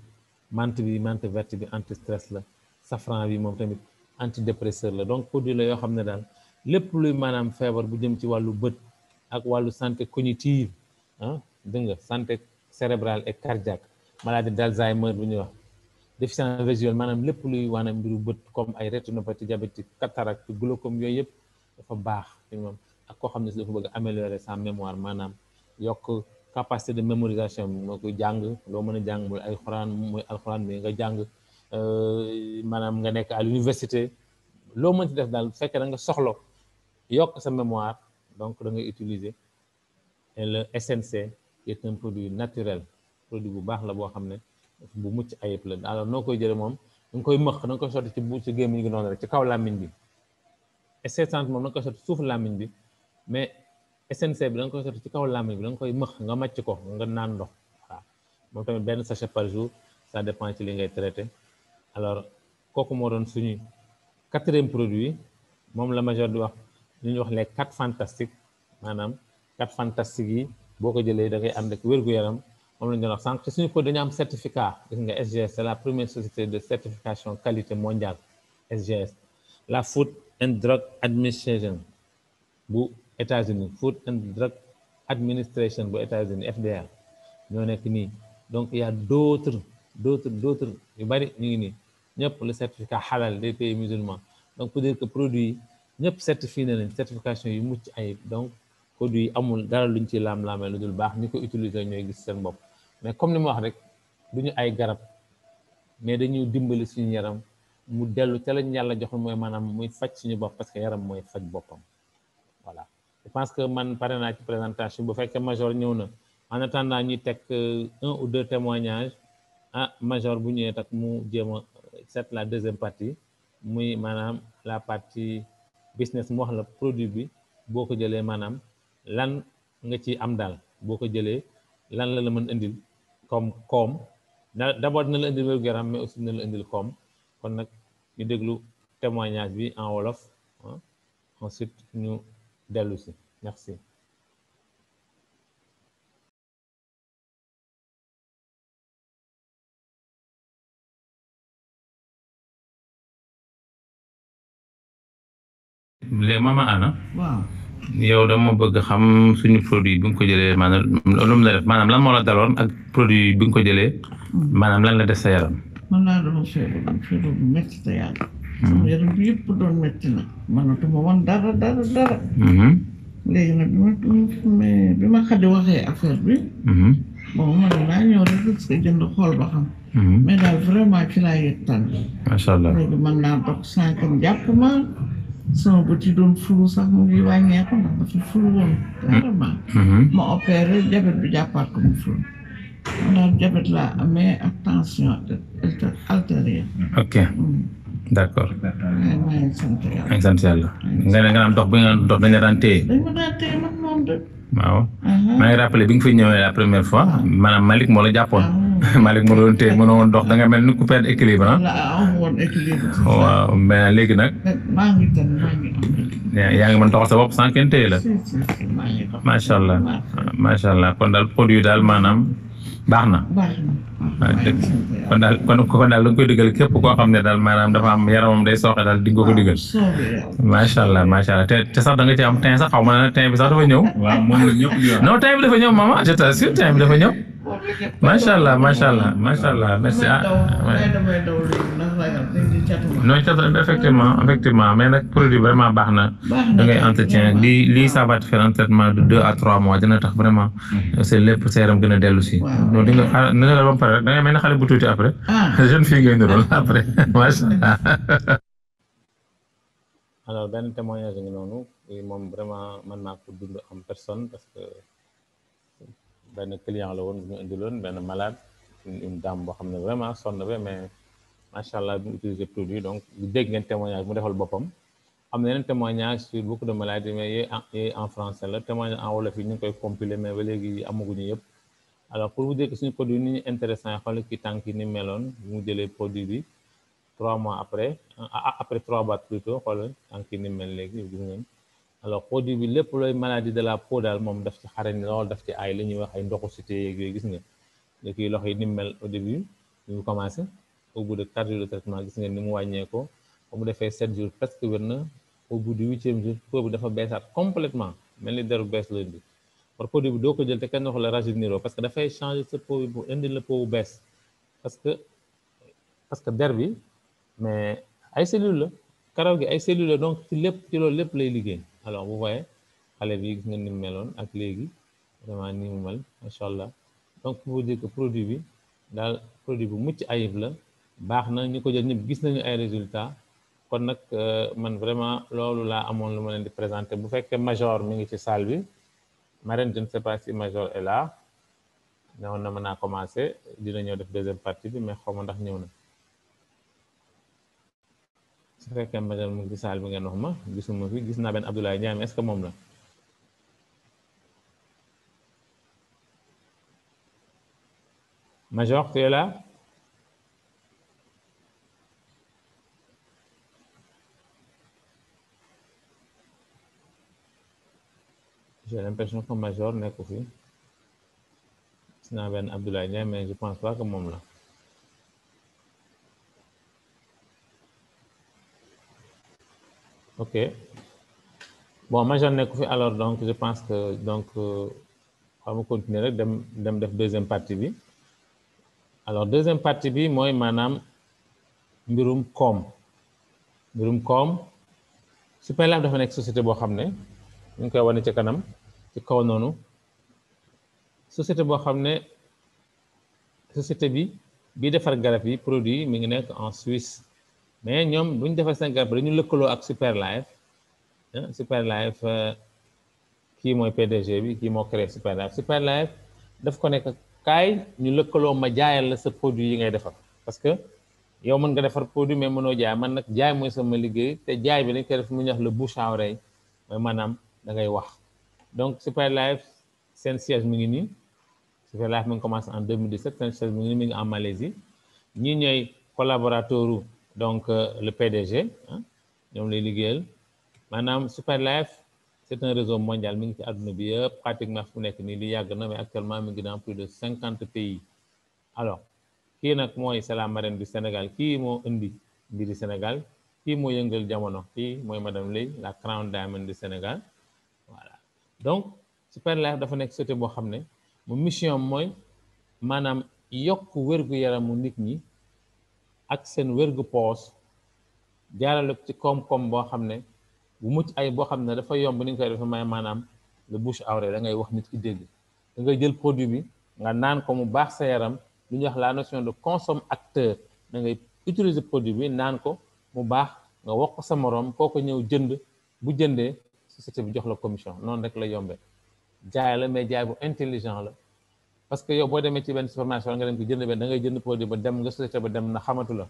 menthe verte bi anti stress la safran bi moom tamit antidépresseur la donc produit la yoo xam ne daal lépp luy maanaam feebar bu jëm ci wàllu bët ak wàllu santé cognitive dégg nga santé cérébrale et cardiaque maladie d'Alzheimer bu ñuy wax déficience visuelle maanaam lépp luy waanaam mbiru bët comme ay rétinopathie diabétique cataracte glaucome yooyu yëpp dafa baax ci moom ak koo xam ne si dafa bëgg améliorer sa mémoire maanaam yokk capacité de mémorisation bi moo koy jàng loo mën a jàng mooy ay xuraan mooy alxuraan bi nga jàng maanaam nga nekk à l'université loo mën ci def daal bu fekkee da nga soxla yokk sa mémoire donc da ngay utiliser et le SNC qui est un produit naturel produit bu baax la boo xam ne bu mucc ayib la alors noo koy jëlee moom da nga koy mëq da nga koy sotti ci gémmiñ gi noonu rek ci kaw làmmiñ bi SC30 moom da nga koy sotti suuf làmmiñ bi mais SNC bi da nga koy sotti ci kaw làmmiñ bi da nga koy mëq nga màcc ko nga naan ndox waaw moom tamit benn sachet par jour ça dépend ci li ngay traité alors kooku moo doon suñu 4e produit moom la major di wax li ñuy wax les 4 fantastiques maanaam 4 fantastiques yi boo ko jëlee da ngay ànd ak wér-gu-yaram moom la ñu doon wax sànq te suñu produit dañu am certificat gis nga SGS c'est la première société de certification qualité mondiale SGS la Food and Drug Administration bu États-Unis Food and Drug Administration bu États-Unis FDA ñoo nekk nii donc il y a d'autres yu bari ñu ngi nii ñëpp le certificat halal des pays musulmans donc pour dire que produit yi ñëpp certifié nañ certification yu mucc ayib donc produit yi amul dara luñ ci laam-laamee lu dul baax ñi ko utiliser ñooy gis seen bopp mais comme ni ma wax rek duñu ay garab mais dañu dimbali suñu yaram mu dellu ca lañ yàlla joxoon mooy maanaam muy faj suñu bopp parce que yaram mooy faj boppam voilà je pense que man pare naa ci présentation bu fekkee major ñëw na en attendant ñuy teg 1 ou 2 témoignages major bu ñëwee tak mu jéem a c'est la deuxième partie muy maanaam la partie business mu wax la produit bi boo ko jëlee maanaam lan nga ci am daal boo ko jëlee lan la mën indil comme koom d'abord dina la indil wér-gu-yaram mais aussi dina la indil koom kon nag ñu déglu témoignage bi en wolof ensuite ñu dellu si merci. léegi Mama Anna. waaw. yow dama bëgg xam suñu produit bi nga ko jëlee maanaam lu mu la def maanaam lan moo la daloon ak produit bi nga ko jëlee maanaam lan la def sa yaram. man laa doon feebar bu métti te yàlla. sama yaram bi yëpp doon métti nag. mënatuma woon dara. léegi nag bi ma Xadi waxee affaire bi. bon man naa ñëw rek parce que jënd xool ba xam. mais daal vraiment ci laa yëg tànn. macha allah léegi mën naa dox sànq jàpp ma. sama bët yi doon fulu sax mu ngi wàññeeku ndax dafa fulu woon vraiment ma opéré diabète bi jàppaat ko mu fulu man daal diabète laa amee ak tension artérielle. ok d'accord. maa ngi sant yàlla. maa ngi sant yàlla. nga ne nga naan dox bi nga dox dañ la daan téye. dañ ma daan téye man moom de. waaw maa ngi rappelé bi nga fi ñëwee la première fois maanaam Malick moo la jàppoon. Malick moo doon téye mënoo woon dox da nga mel ni ku perdre équilibre ah. woon équilibre. waaw mais léegi nag. maa ngi am. yaa ngi mën doxal sa bopp sans kenn téye la. maa ngi dox. macha allah macha allah kon daal produit daal maanaam baax na. baax na. kon daal kon daal da nga koy digal képp koo xam ne daal maanaam dafa am yaramam day sooxe daal di nga ko digal. macha allah te sax da nga ci am teint sax xaw ma ne teint bi sax dafa ñëw. waaw moom la ñëpp di wax. non teint bi dafa ñëw maman je t'assure teint bi dafa ñëw. macha allah merci non effectivement mais nag produit vraiment baax na. da ngay entretien lii ça va te faire un traitement de 2 à 3 mois dina tax vraiment. c'est lépp sa yaram gën a dellu si. non di nga nga ba pare rek da ngay mel ne xale bu tuuti après. jeune fille ngay niróol après macha allah. alors benn témoignage ngi noonu moom vraiment mën naa ko dund en personne parce que. benn client la woon bu ñu indiloon benn malade une dame boo xam ne vraiment sonn ba mais macha allah bu utiliser produit donc dégg ngeen témoignage mu defal boppam am na yeneen témoignage sur beaucoup de maladies mais yooyu en français la témoignage en wolof yi ñu ngi koy compiler mais ba léegi amaguñu yëpp alors pour vous dire que suñu produit ni ñu intéressant yi xool ki tànk yi ni meloon bu mu jëlee produit bi 3 mois après 3 mois plutôt xool tànk yi ni mel léegi gis ngeen alors produit bi lépp looy maladie de la peau daal moom daf ci xarañ lool daf ci ay li ñuy wax ay ndoxu cité yeeg yooyu gis nga léegi loxo yi ni mu mel au début ni mu commencé au bout de 4 jours de traitement gis ngeen ni mu wàññeekoo ba mu defee 7 jours presque wér na au bout du 8e jour peau bi dafa beesaat complètement mel ni deru bees la indi par produit bi doo ko jël te kenn wax la rajeunir parce que dafay changer sa peau bi pour indi la peau bu bees parce que der bi mais ay cellules la karaw gi ay cellules la donc ci loolu lépp lay liggéey. alors vous voyez xale bi gis nga ni mu meloon ak léegi vraiment ni mu mel macha allah donc pour vous dire que produit bi daal produit bu mucc ayib la baax na ñu ko jël ñëpp gis nañu ay résultats kon nag man vraiment loolu laa amoon lu ma leen di présenter bu fekkee major mi ngi ci salle bi Marème je ne sais pas si major est là newoon na mën naa commencer dina ñëw def deuxième partie bi mais xaw ma ndax ñëw na su fekkee major mu ngi ci salle bi ngeen wax ma gisuma fi gis naa benn Abdoulaye Ndiaye est-ce que moom la major tu es là j'ai l'impression que major nekku fi gis naa benn Abdoulaye Ndiaye mais je pense pas que moom la ok bon major nekku fi alors donc je pense que donc xaw ma continuer rek dem def deuxième partie bi alors deuxième partie bi mooy maanaam mbirum koom Superlab dafa nekk société boo xam ne ñu ngi koy wane ci kanam ci kaw noonu société boo xam ne société bi bii defar garab yi produit yi mi ngi nekk en Suisse mais ñoom bu ñu defar seen garab dañu lëkkaloo ak Superlife Superlife kii mooy PDG bi kii moo créé Superlife daf ko nekk kaay ñu lëkkaloo ma jaayal la sa produit yi ngay defar parce que yow mën nga defar produit mais mënoo jaay man nag jaay mooy sama liggéey te jaay bi dañ koy def mu ñuy wax le bouche à oreille mooy maanaam da ngay wax donc Superlife seen siège mi ngi nii Superlife mi ngi commencé en 2017 seen siège mi ngi en Malaisie ñii ñooy collaborateur donc le PDG ñoom lay liggéeyal maanaam Superlife c'est un réseau mondial mi ngi ci àdduna bi yëpp pratiquement fu nekk nii li yàgg na mais actuellement mi ngi dans plus de 50 pays alors kii nag mooy c'est la marraine du Sénégal kii moo indi mbiri Sénégal kii moo yëngal jamono kii mooy madame Lay la Crown Diamond du Sénégal voilà donc Superlife dafa nekk société boo xam ne mu mission mooy maanaam yokk wér-gu-yaramu nit ñi ak seen wérgu poos jaarale ci koom-koom boo xam ne bu mucc ay boo xam ne dafa yomb ni nga koy defe may maanaam le bouche à oreille da ngay wax nit ki dégg da ngay jël produit bi nga naan ko mu baax sa yaram lu ñuy wax la notion de consomme-acteur da ngay utiliser produit bi naan ko mu baax nga wax ko sa moroom kooko ñëw jënd bu jëndee société bi jox la commission noonu rek la yombee jaay la mais jaay bu intelligent la parce que yow boo demee ci benn supermarché nga dem ko jënd benn da ngay jënd produit ba dem nga société ba dem na xamatu la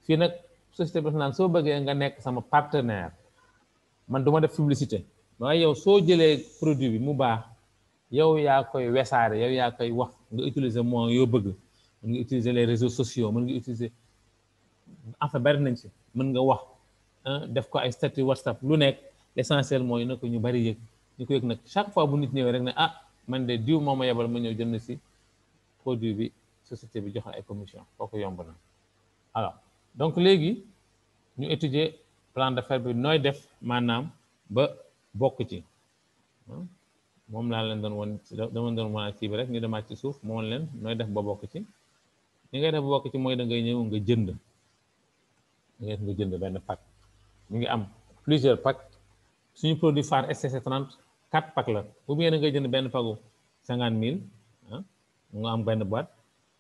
fii nag société bi naan soo bëggee nga nekk sama partenaire man du ma def publicité waaye yow soo jëlee produit bi mu baax yow yaa koy wesaare yow yaa koy wax nga utiliser moyens yoo bëgg mën nga utiliser les réseaux sociaux mën nga utiliser enfin bari nañ ci mën nga wax def ko ay statut WhatsApp lu nekk l'essentiel mooy na ko ñu bari yëg ñu ko yëg nag chaque fois bu nit ñëwee rek ne ah man de diw moo ma yebal ma ñëw jënd si produit bi société bi joxe ay commission kooku yomb na alors donc léegi ñu étudier plan d'affaires bi nooy def maanaam ba bokk ci moom laa leen doon woon dama doon woon kii bi rek ñu demaat ci suuf moo leen nooy def ba bokk ci li ngay def ba bokk ci mooy da ngay ñëw nga jënd benn pack ñu ngi am plusieurs packs suñu produit phare SCC30 4 packs la ou bien da ngay jënd benn packu 50 000 nga am benn boîte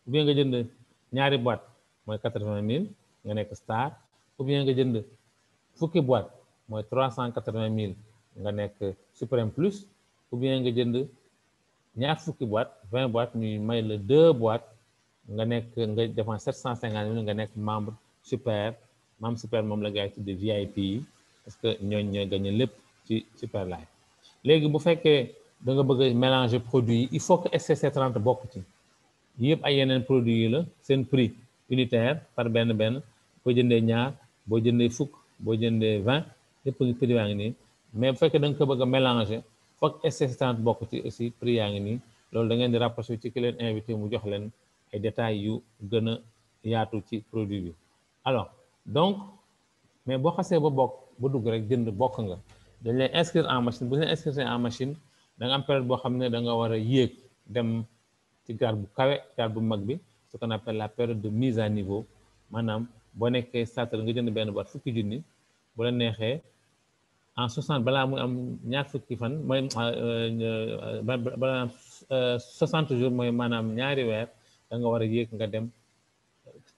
ou bien nga jënd ñaari boîte mooy 80 000 nga nekk star ou bien nga jënd fukki boîte mooy 380 000 nga nekk suprême plus ou bien nga jënd ñaar fukki boîte 20 boîtes ñuy may la 2 boîtes nga nekk nga dépense 750 000 nga nekk membre super moom la gars yi tudde VIP yi parce que ñooy gagné lépp ci Superlife léegi bu fekkee da nga bëgg a mélanger produits yi il faut que SCC30 bokk ci yëpp ay yeneen produits yi la seen prix unitaire par benn boo jëndee ñaar boo jëndee fukk boo jëndee 20 lépp prix yaa ngi nii mais bu fekkee da nga ko bëgg a mélanger foog SCC30 bokk ci aussi prix yaa ngi nii loolu da ngeen di rapproché ci ki leen invité mu jox leen ay détails yu gën a yaatu ci produit bi alors donc mais boo xasee ba bokk ba dugg rek jënd bokk nga dañ lay inscrire en machine bu ñu inscrire en machine da nga am période boo xam ne da nga war a yéeg dem ci grade bu kawe grade bu mag bi ce qu'on appelle la période de mise à niveau maanaam boo nekkee starter nga jënd benn boîte fukki junni bu la neexee en 60 balaa muy am ñaar fukki fan mooy balaa 60 jours mooy maanaam ñaari weer da nga war a yéeg nga dem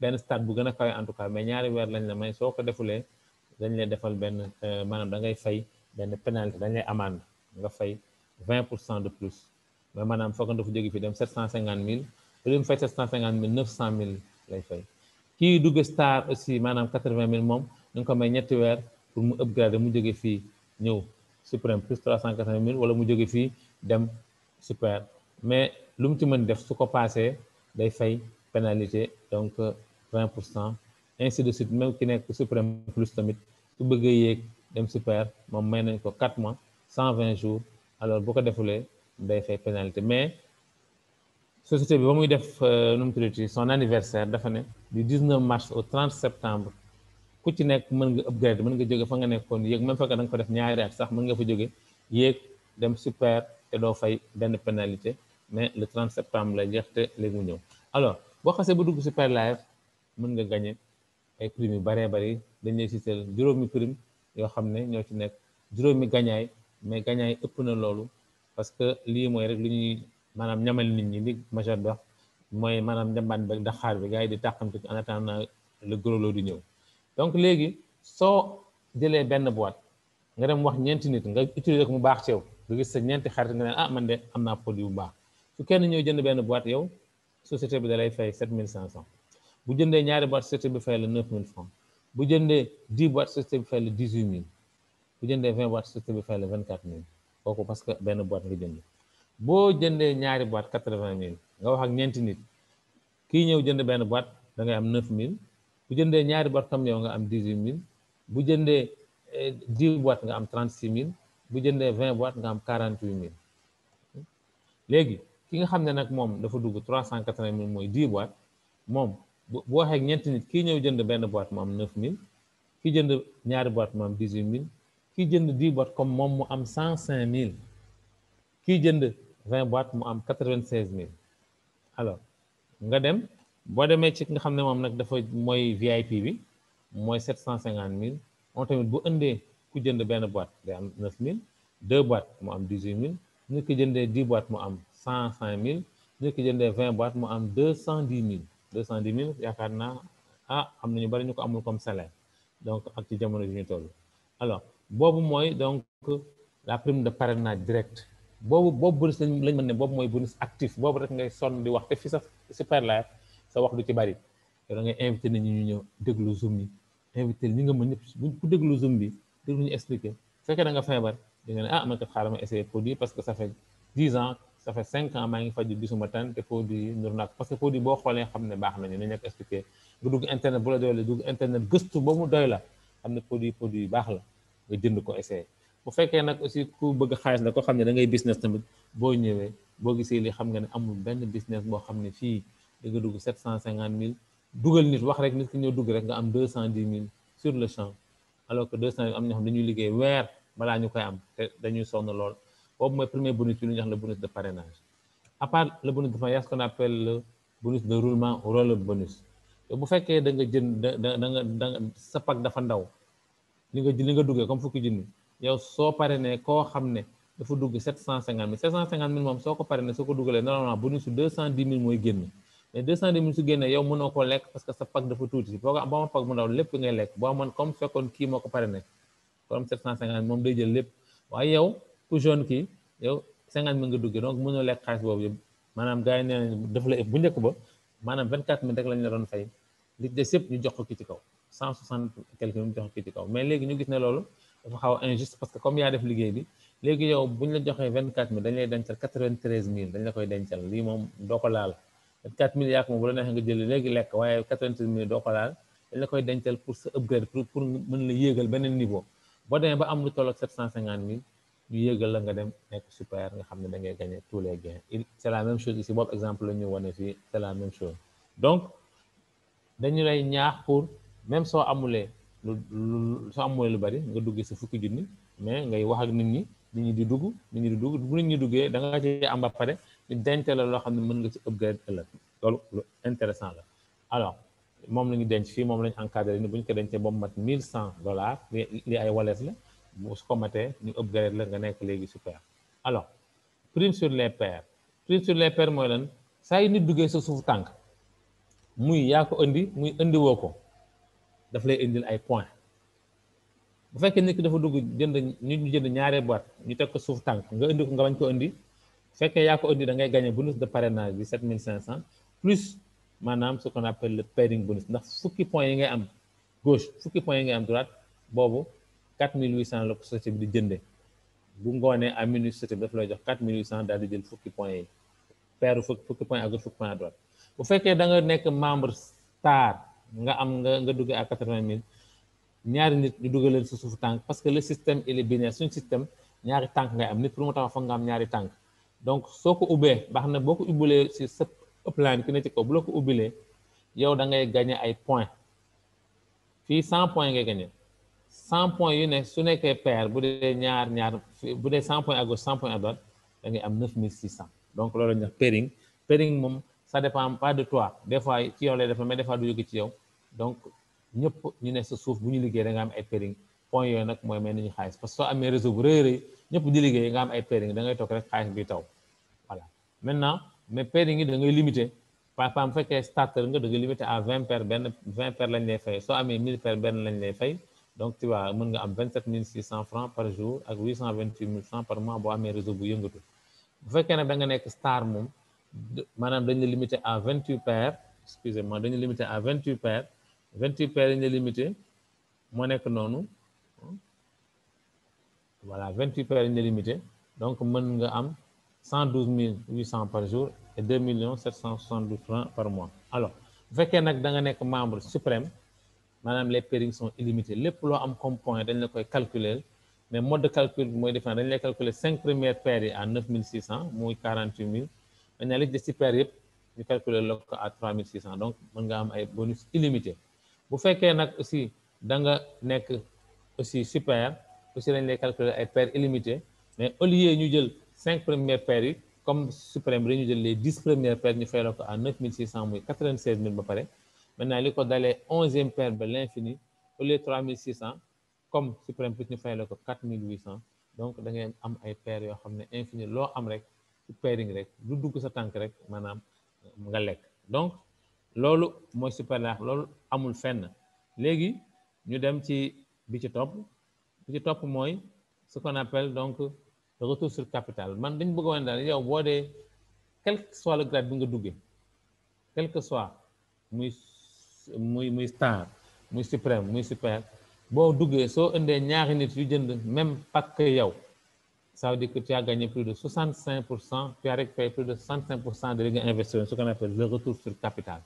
benn stade bu gën a kawe en tout cas mais ñaari weer lañ la may soo ko defulee dañ lay defal benn maanaam da ngay fay benn pénalité dañ lay amende nga fay 20% de plus mais maanaam foog nga dafa jóge fii dem 750 000 te li mu fay 750 000 900 000 lay fay kii dugg star aussi maanaam 80 000 moom ñu ngi ko may ñetti weer pour mu upgrader mu jóge fii ñëw suprême plus 380 000 wala mu jóge fii dem super mais lu mu ci mën def su ko passé day fay pénalité donc 20% ainsi de suite même ki nekk suprême plus tamit su bëggee yéeg dem super moom may nañ ko 4 mois 120 jours alors bu ko defulee day fay pénalité mais société bi ba muy def nu mu tuddati son anniversaire dafa ne du 19 mars au 30 septembre ku ci nekk mën nga upgrade mën nga jóge fa nga nekkoon yéeg même fekk da nga ko def ñaari at sax mën nga fa jóge yéeg dem super te doo fay benn pénalité mais le 30 septembre la jeex te léegi mu ñëw alors boo xasee ba dugg Superlife mën nga gagné ay primes yu baree bari dañ lay citer juróomi prime yoo xam ne ñoo ci nekk juróomi gañaay mais gañaay ëpp na loolu parce que lii mooy rek lu ñuy maanaam ñamal nit ñi li major bi wax mooy maanaam njambaan beeg daxaar bi gars yi di tàqamti en attendant le gros lot di ñëw. donc léegi soo jëlee benn boîte nga dem wax ñeenti nit nga utiliser ko mu baax ci yow nga gis sa ñeenti xarit nga ne ah man de am naa produit bu baax su kenn ñëw jënd benn boîte yow société bi da lay fay 7500 bu jëndee ñaari boîte société bi fay la 9000 francs bu jëndee 10 boîtes société bi fay la 18000 bu jëndee 20 boîtes société bi fay la 24000 kooku parce que benn boîte nga jënd boo jëndee ñaari boîte 80000 nga wax ak ñeenti nit kii ñëw jënd benn boîte da ngay am 9000 bu jëndee ñaari boîte comme yow nga am 18000 bu jëndee 10 boîtes nga am 36000 bu jëndee 20 boîtes nga am 48000 léegi ki nga xam ne nag moom dafa dugg 380000 mooy 10 boîtes moom bu waxee ak ñeenti nit kii ñëw jënd benn boîte mu am 9000 kii jënd ñaari boîte mu am 18000 kii jënd 10 boîtes comme moom mu am 105000 kii jënd 20 boîtes mu am 96000 alors nga dem boo demee ci nga xam ne moom nag dafa mooy VIP bi mooy 750000 moom tamit bu ëndee ku jënd benn boîte day am 9000 2 boîtes mu am 18000 ñu ko jëndee 10 boîtes mu am 105000 ñu ko jëndee 20 boîtes mu am 210000 210000 yaakaar naa am na ñu bari ñu ko amul comme salaire donc ak ci jamono ji ñu toll alors boobu mooy donc la prime de parrainage direct boobu bonus lañ mën ne boobu mooy bonus actif boobu rek ngay sonn di wax te fi sa super live sa wax du ci bari yow da ngay invité nit ñi ñu ñëw déglu zoom yi invité ñi nga mën ñëpp ku déglu zoom bi déglu ñu expliqué fekkee da nga feebar di nga ne man kat xaaral ma essayer produit parce que ça fait 10 ans ça fait 5 ans maa ngi faju gisuma tan te produit yi nur naa ko parce que produit boo xoolee xam ne baax nañu nañ nekk expliqué nga dugg internet bu la doy la dugg internet gëstu ba mu doy la xam ne produit yu baax la nga jënd ko essayé bu fekkee nag aussi ku bëgg xaalis la ko xam ne da ngay business tamit boo ñëwee boo gisee li xam nga ne amul benn business boo xam ne fii da nga dugg 750000 dugal nit wax rek nit ki ñëw dugg rek nga am 210000 sur le champ alors que 200 am ñoo xam dañuy liggéey weer balaa ñu koy am te dañuy sonn lool boobu mooy premier bonus bi lu ñuy wax le bonus de parrainage à part le bonus de parrainage, ce qu'on appelle le bonus de roulement roller bonus bu fekkee da nga jënd da nga sa pack dafa ndaw li nga duggee comme fukki junni yow soo parrainé koo xam ne dafa dugg 750000 750000 moom soo ko parrainé soo ko dugalee normalement bonus su 210000 mooy génn mais 210000 su génnee yow mënoo ko lekk parce que sa pack dafa tuuti boo ma pack mu ndaw lépp ngay lekk boo amoon comme fekkoon kii moo ko parrainé comme 750 moom day jël lépp waaye yow ku jaune kii yow 50000 nga duggee donc mënoo lekk xaalis boobu yëpp maanaam gars yi nee nañ dafa la ëpp bu njëkk ba maanaam 24000 rek lañ la doon fay li des yëpp ñu jox ko kii ci kaw 160 quelque ñu jox ko kii ci kaw mais léegi ñu gis ne loolu dafa xaw a injuste parce que comme yaa def liggéey bi léegi yow bu ñu la joxee 24000 dañ lay dencal 93000 dañ la koy dencal lii moom doo ko laal 24000 yaa ko moom bu la neexee nga jël léegi lekk waaye 93000 doo ko laal dañ la koy dencal pour sa upgrade pour mën la yéegal beneen niveau boo demee ba am lu toll ak 750000 ñu yéegal la nga dem nekk super nga xam ne da ngay gagner tous les gains c'est la même chose ici boobu exemple la ñu wane fii c'est la même chose donc dañu lay ñaax pour même soo amulee lu bari nga duggee sa fukki junni mais ngay wax ak nit ñi di dugg bu nit ñi duggee da nga ci am ba pare ñu denc la loo xam ne mën nga ci upgrade ëllëg loolu lu intéressant la alors moom la ñu denc fii moom la ñu encadré ni bu ñu ko dencee ba mu mat $1100 li ay wallet la bu su ko matee ñu upgrade la nga nekk léegi super alors prime sur les pairs mooy lan saa yu nit duggee sa suuf tànk muy yaa ko indi muy indiwoo ko daf lay indil ay points bu fekkee nit ki dafa dugg ñu jënd ñaaree boîte ñu teg ko suuf tànk nga indi ko nga bañ ko indi fekkee yaa ko indi da ngay gagner bonus de parrainage bi 7500 plus maanaam ce qu'on appelle le pairing bonus ndax fukki points yi ngay am gauche fukki points yi ngay am droite boobu 4800 la ko société bi di jënde bu ngoonee à minuit société bi daf lay jox 4800 daal di jël fukki points yi paire fukki points à gauche fukki points à droite bu fekkee da nga nekk membre star nga duggee à 80000 ñaari nit ñu dugaleen sa suufu tànk parce que le système il est binaire suñu système ñaari tànk ngay am nit pour mu taxaw foog nga am ñaari tànk donc soo ko ubbee baax na boo ko ubbilee si sa upline ki ne ci kaw bu la ko ubbilee yow da ngay gagner ay points fii 100 points ngay gagner 100 points yu ne su nekkee paire bu dee ñaar bu dee 100 points à gauche 100 points à droite da ngay am 9600 donc loolu la ñuy wax pairing moom ça dépend pas de toi des fois ci yow lay def mais des fois du jóge ci yow donc ñëpp ñu ne sa suuf bu ñu liggéey da nga am ay pairing points yooyu nag mooy may nañu xaalis parce que soo amee réseau bu rëy ñëpp di liggéey nga am ay pairing da ngay toog rek xaalis bi taw voilà maintenant mais pairing yi da ngay limité par exemple bu fekkee starter nga da nga limité à 20 paires benn 20 paires lañ lay fay soo amee 1000 paires benn lañ lay fay donc tu vois mën nga am 27 600 francs par jour ak 828 000 francs par mois boo amee réseau bu yëngatu bu fekkee nag da nga nekk star moom maanaam dañ la limité à 28 paires excusez-moi dañu limité à 28 paires 28 paires dañ la limité moo nekk noonu voilà 28 paires dañ la limité donc mën nga am 112 800 par jour et 2 772 francs par mois alors bu fekkee nag da nga nekk membre suprême maanaam les pairings sont illimités lépp loo am comme point dañ la koy calculer mais mode de calcul bi mooy différent dañ lay calculer 5 premières paires yi à 9 600 muy 48 000 maintenant li des ci paires yëpp ñu calculer la ko à 3 600 donc mën nga am ay bonus illimité bu fekkee nag aussi da nga nekk aussi super aussi dañ lay calculer ay paires illimitées mais au lieu ñu jël 5 premières paires yi comme suprême dañu jël les 10 premières paires ñu fay la ko à 9 600 muy 96 000 ba pare maintenant li ko dalee 11e paire ba l'infini au lieu 3 600 comme suprême plus ñu fay la ko 4 800 donc da ngay am ay paires yoo xam ne infini loo am rek ci pairing rek lu dugg sa tànk rek maanaam nga lekk donc loolu mooy super large loolu amul fenn léegi ñu dem ci bi ci topp mooy ce qu'on appelle donc le retour sur capital man dañ bëgg woon daal yow boo dee quel que soit le grade bi nga duggee quel que soit muy star muy suprême muy super boo duggee soo indee ñaari nit yu jënd même pack que yow ça veut dire que tu as gagné plus de 65%, tu as récupéré plus de 65% de l'investissement, ce qu'on appelle le retour sur capital.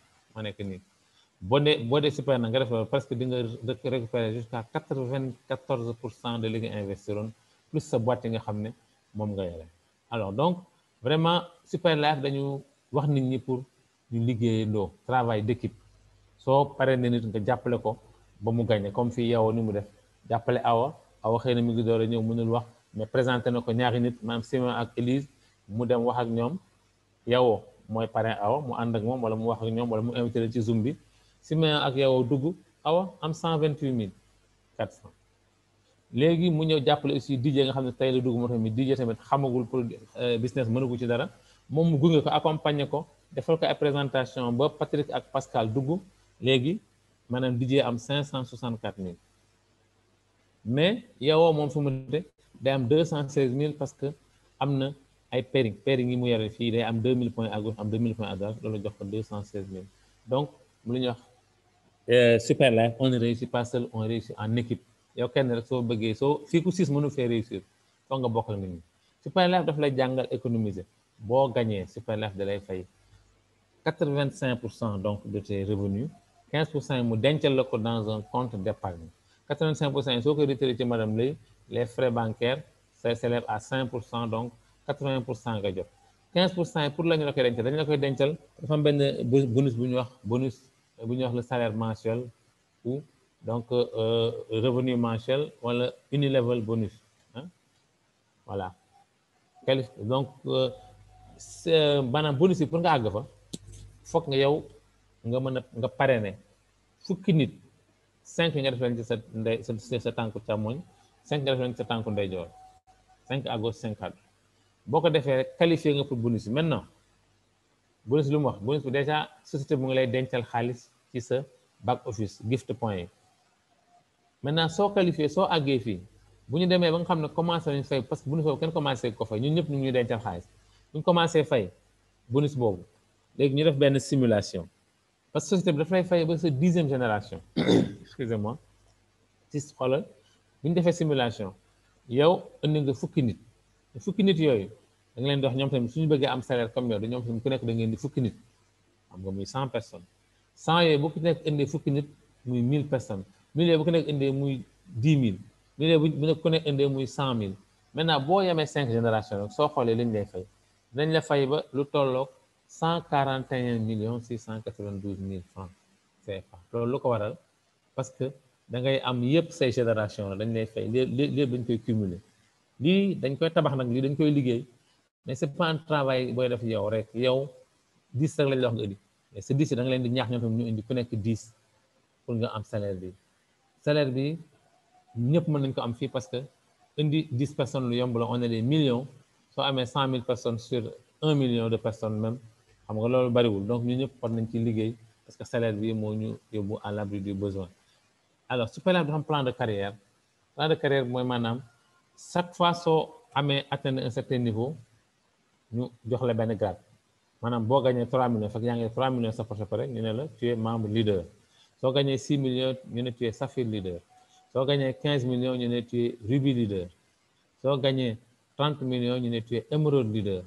Bon des super, presque récupérer jusqu'à 94% de l'investissement, plus sa boîte nga xamné mom nga yoré. Alors donc vraiment super life dañu wax nit ñi pour ñu liggéeyandoo travail d'équipe. So paré nit nga jappalé ko ba mu gagné comme fi yow ni mu def jappalé awa xeyna mi ngi doora ñew mënul wax mais présenté na ko ñaari nit maanaam Simon ak Élise mu dem wax ak ñoom Yawo mooy parrain Awa mu ànd ak moom wala mu wax ak ñoom wala mu invité leen ci Zoom bi Simon ak Yawo dugg Awa am 128 400 léegi mu ñëw jàppale aussi DJ nga xam ne tey la dugg moo tamit DJ tamit xamagul pour business mënagu ci dara moom mu gunge ko accompagner ko defal ko ay présentation ba Patrick ak Pascal dugg léegi maanaam DJ am 564 000 mais Yawo moom fu mu de day am 216 000 parce que am na ay pairing yi mu yore fii day am 2000 points à gauche am 2000 points à droite loolu jox ko 216 000 donc lu ñuy wax super life on ne réussit pas seul on réussit en équipe yow kenn rek soo bëggee soo fii ku 6 mënu fee réussir foog nga bokkal nit ñi super life daf lay jàngal économiser boo gañee super life da lay fay 85% donc de tes revenus 15% yi mu dencal la ko dans un compte d'épargne 85% yi soo koy retiré ci madame lay les frais bancaires s'élèvent à 5%, donc 80% nga jot 15% pour la ñu la koy dencal dañu la koy dencal dafa am benn bonus bu ñuy wax le salaire mensuel ou donc revenu mensuel wala unilevel bonus hein? Voilà donc maanaam bonus yi pour nga àgg fa foog nga yow nga mën a nga parrainer fukki nit 5 nga def leen ci sa ndey sa tànku càmmoñ 5 nga def leen ci sa tànku ndeyjoor 5 à gauche 5 à droite boo ko defee rek qualifié nga pour bonus yi maintenant bonus lu mu wax bonus bi déjà société bu nga lay dencal xaalis ci sa back office gift point yi maintenant soo qualifié soo àggee fii bu ñu demee ba nga xam ne commencé nañ fay parce que bonus boobu kenn commencé ko fay ñun ñëpp ñu ngi ñuy dencal xaalis bu ñu commencé fay bonus boobu léegi ñu def benn simulation parce que société bi daf lay fay ba sa 10e génération excusez-moi ci xoolal bu ñu defee simulation yow indi nga fukki nit yooyu da nga leen di wax ñoom tamit suñu bëggee am salaire comme yow da ñoom tamit ku nekk da ngeen di fukki nit xam nga muy 100 personnes 100 yooyu bu ku nekk indee fukki nit muy 1000 personnes 1000 yooyu bu ku nekk indee muy 10 000 1000 yooyu bu ku nekk indee muy 100 000 maintenant boo yemee 5 génération rek soo xoolee liñ lay fay dañ la fay ba lu tolloog 141 692 000 francs CFA loolu lu ko waral parce que da ngay am yëpp say génération la dañ lay fay lépp dañ koy cumuler lii dañ koy tabax nag lii dañ koy liggéey mais c'est pas un travail booy def yow rek yow 10 rek lañ la wax nga indi mais c'est 10 da nga leen di ñaax ñoom tam ñu indi ku nekk 10 pour nga am salaire bi ñëpp mën nañ ko am fii parce que indi 10 personnes lu yomb la on est des millions soo amee 100 000 personnes sur 1 million de personnes même xam nga loolu bariwul donc ñu ñëpp war nañ ci liggéey parce que salaire bi moo ñu yóbbu à l'abri du besoin. Alors super dafa am plan de carrière mooy maanaam chaque fois soo amee atteindre un certain niveau ñu jox la benn grade maanaam boo gagné 3 millions fekk yaa ngi 3 millions sa poche pare ñu ne la tu es membre leader soo gagné 6 millions ñu ne tu es saphir leader soo gagné 15 millions ñu ne tu es ruby leader soo gagné 30 millions ñu ne tu es émeraude leader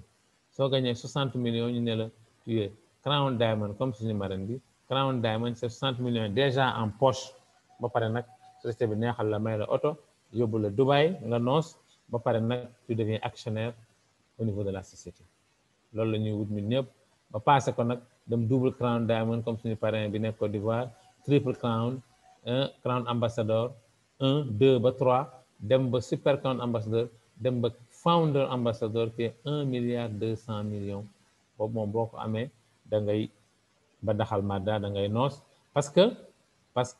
soo gagné 60 millions ñu ne la tu es crown diamond comme suñu marraine bi crown diamond c'est 60 millions déjà en poche ba pare nag société bi neexal la may la oto yóbbu la Dubaï nga noos ba pare nag tu deviens actionnaire au niveau de la société loolu la ñuy wut ñun ñëpp ba passé ko nag dem double crown diamond comme suñu parrain bi nekk Côte d'Ivoire triple crown crown ambassadeur 1 2 ba 3 dem ba super crown ambassadeur dem ba founder ambassadeur qui est 1 milliard 200 millions boobu moom boo ko amee da ngay ba daxal madda da ngay noos parce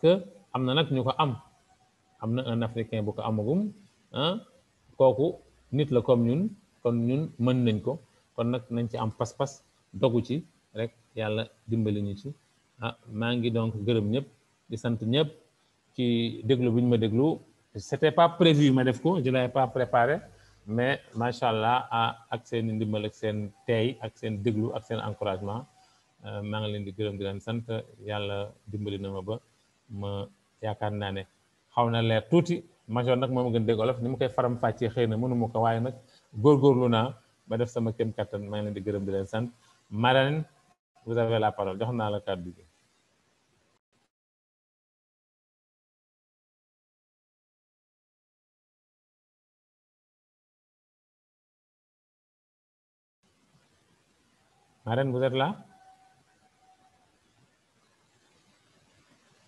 que am na nag ñu ko am na un africain bu ko amagum kooku nit la comme ñun kon ñun mën nañ ko kon nag nañ ci am pas-pas dogu ci rek yàlla dimbali ñu ci maa ngi donc gërëm ñëpp di sant ñëpp ci déglu bu ñu ma déglu c'était pas prévu ma def ko je l'avais pas préparé mais macha allah ak seen ndimbal ak seen teey ak seen déglu ak seen encouragement maa ngi leen di gërëm di leen sant yàlla dimbali na ma ba ma yaakaar naa ne xaw na leer tuuti major nag moom gën dégg olof ni ma koy faram fàccee xëy na mënu ma ko waaye nag góorgóorlu naa ba def sama kéem kattan maa ngi leen di gërëm di leen sant Marraine vous avez la parole jox naa la kàddu gi. Marraine vous êtes là?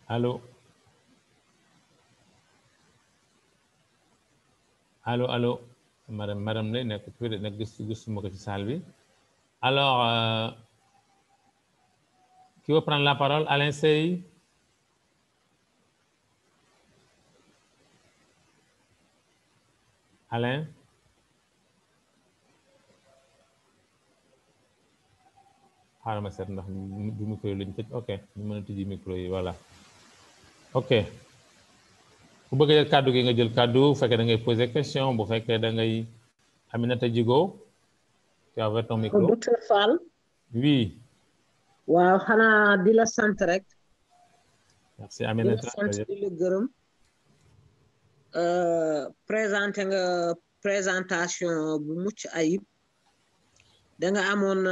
Allô? Allô? madame lay nekk peut-être nag gisuma ko ci salle bi alors qui veut prendre la parole? Alain Sey. Alain. xaaral ma seet ndax du micro yi lañu tëj ok ñu mën a tijji micro yi voilà ok ku bëgg a jël kàddu gi nga jël kàddu bu fekkee da ngay poser question bu fekkee da ngay Aminata Djigo tu as ouvert ton micro. Docteur Fall. Oui. waaw xanaa di la sant rek. merci Aminata. di la sant di la gërëm. présenté nga présentation bu mucc ayib. da nga amoon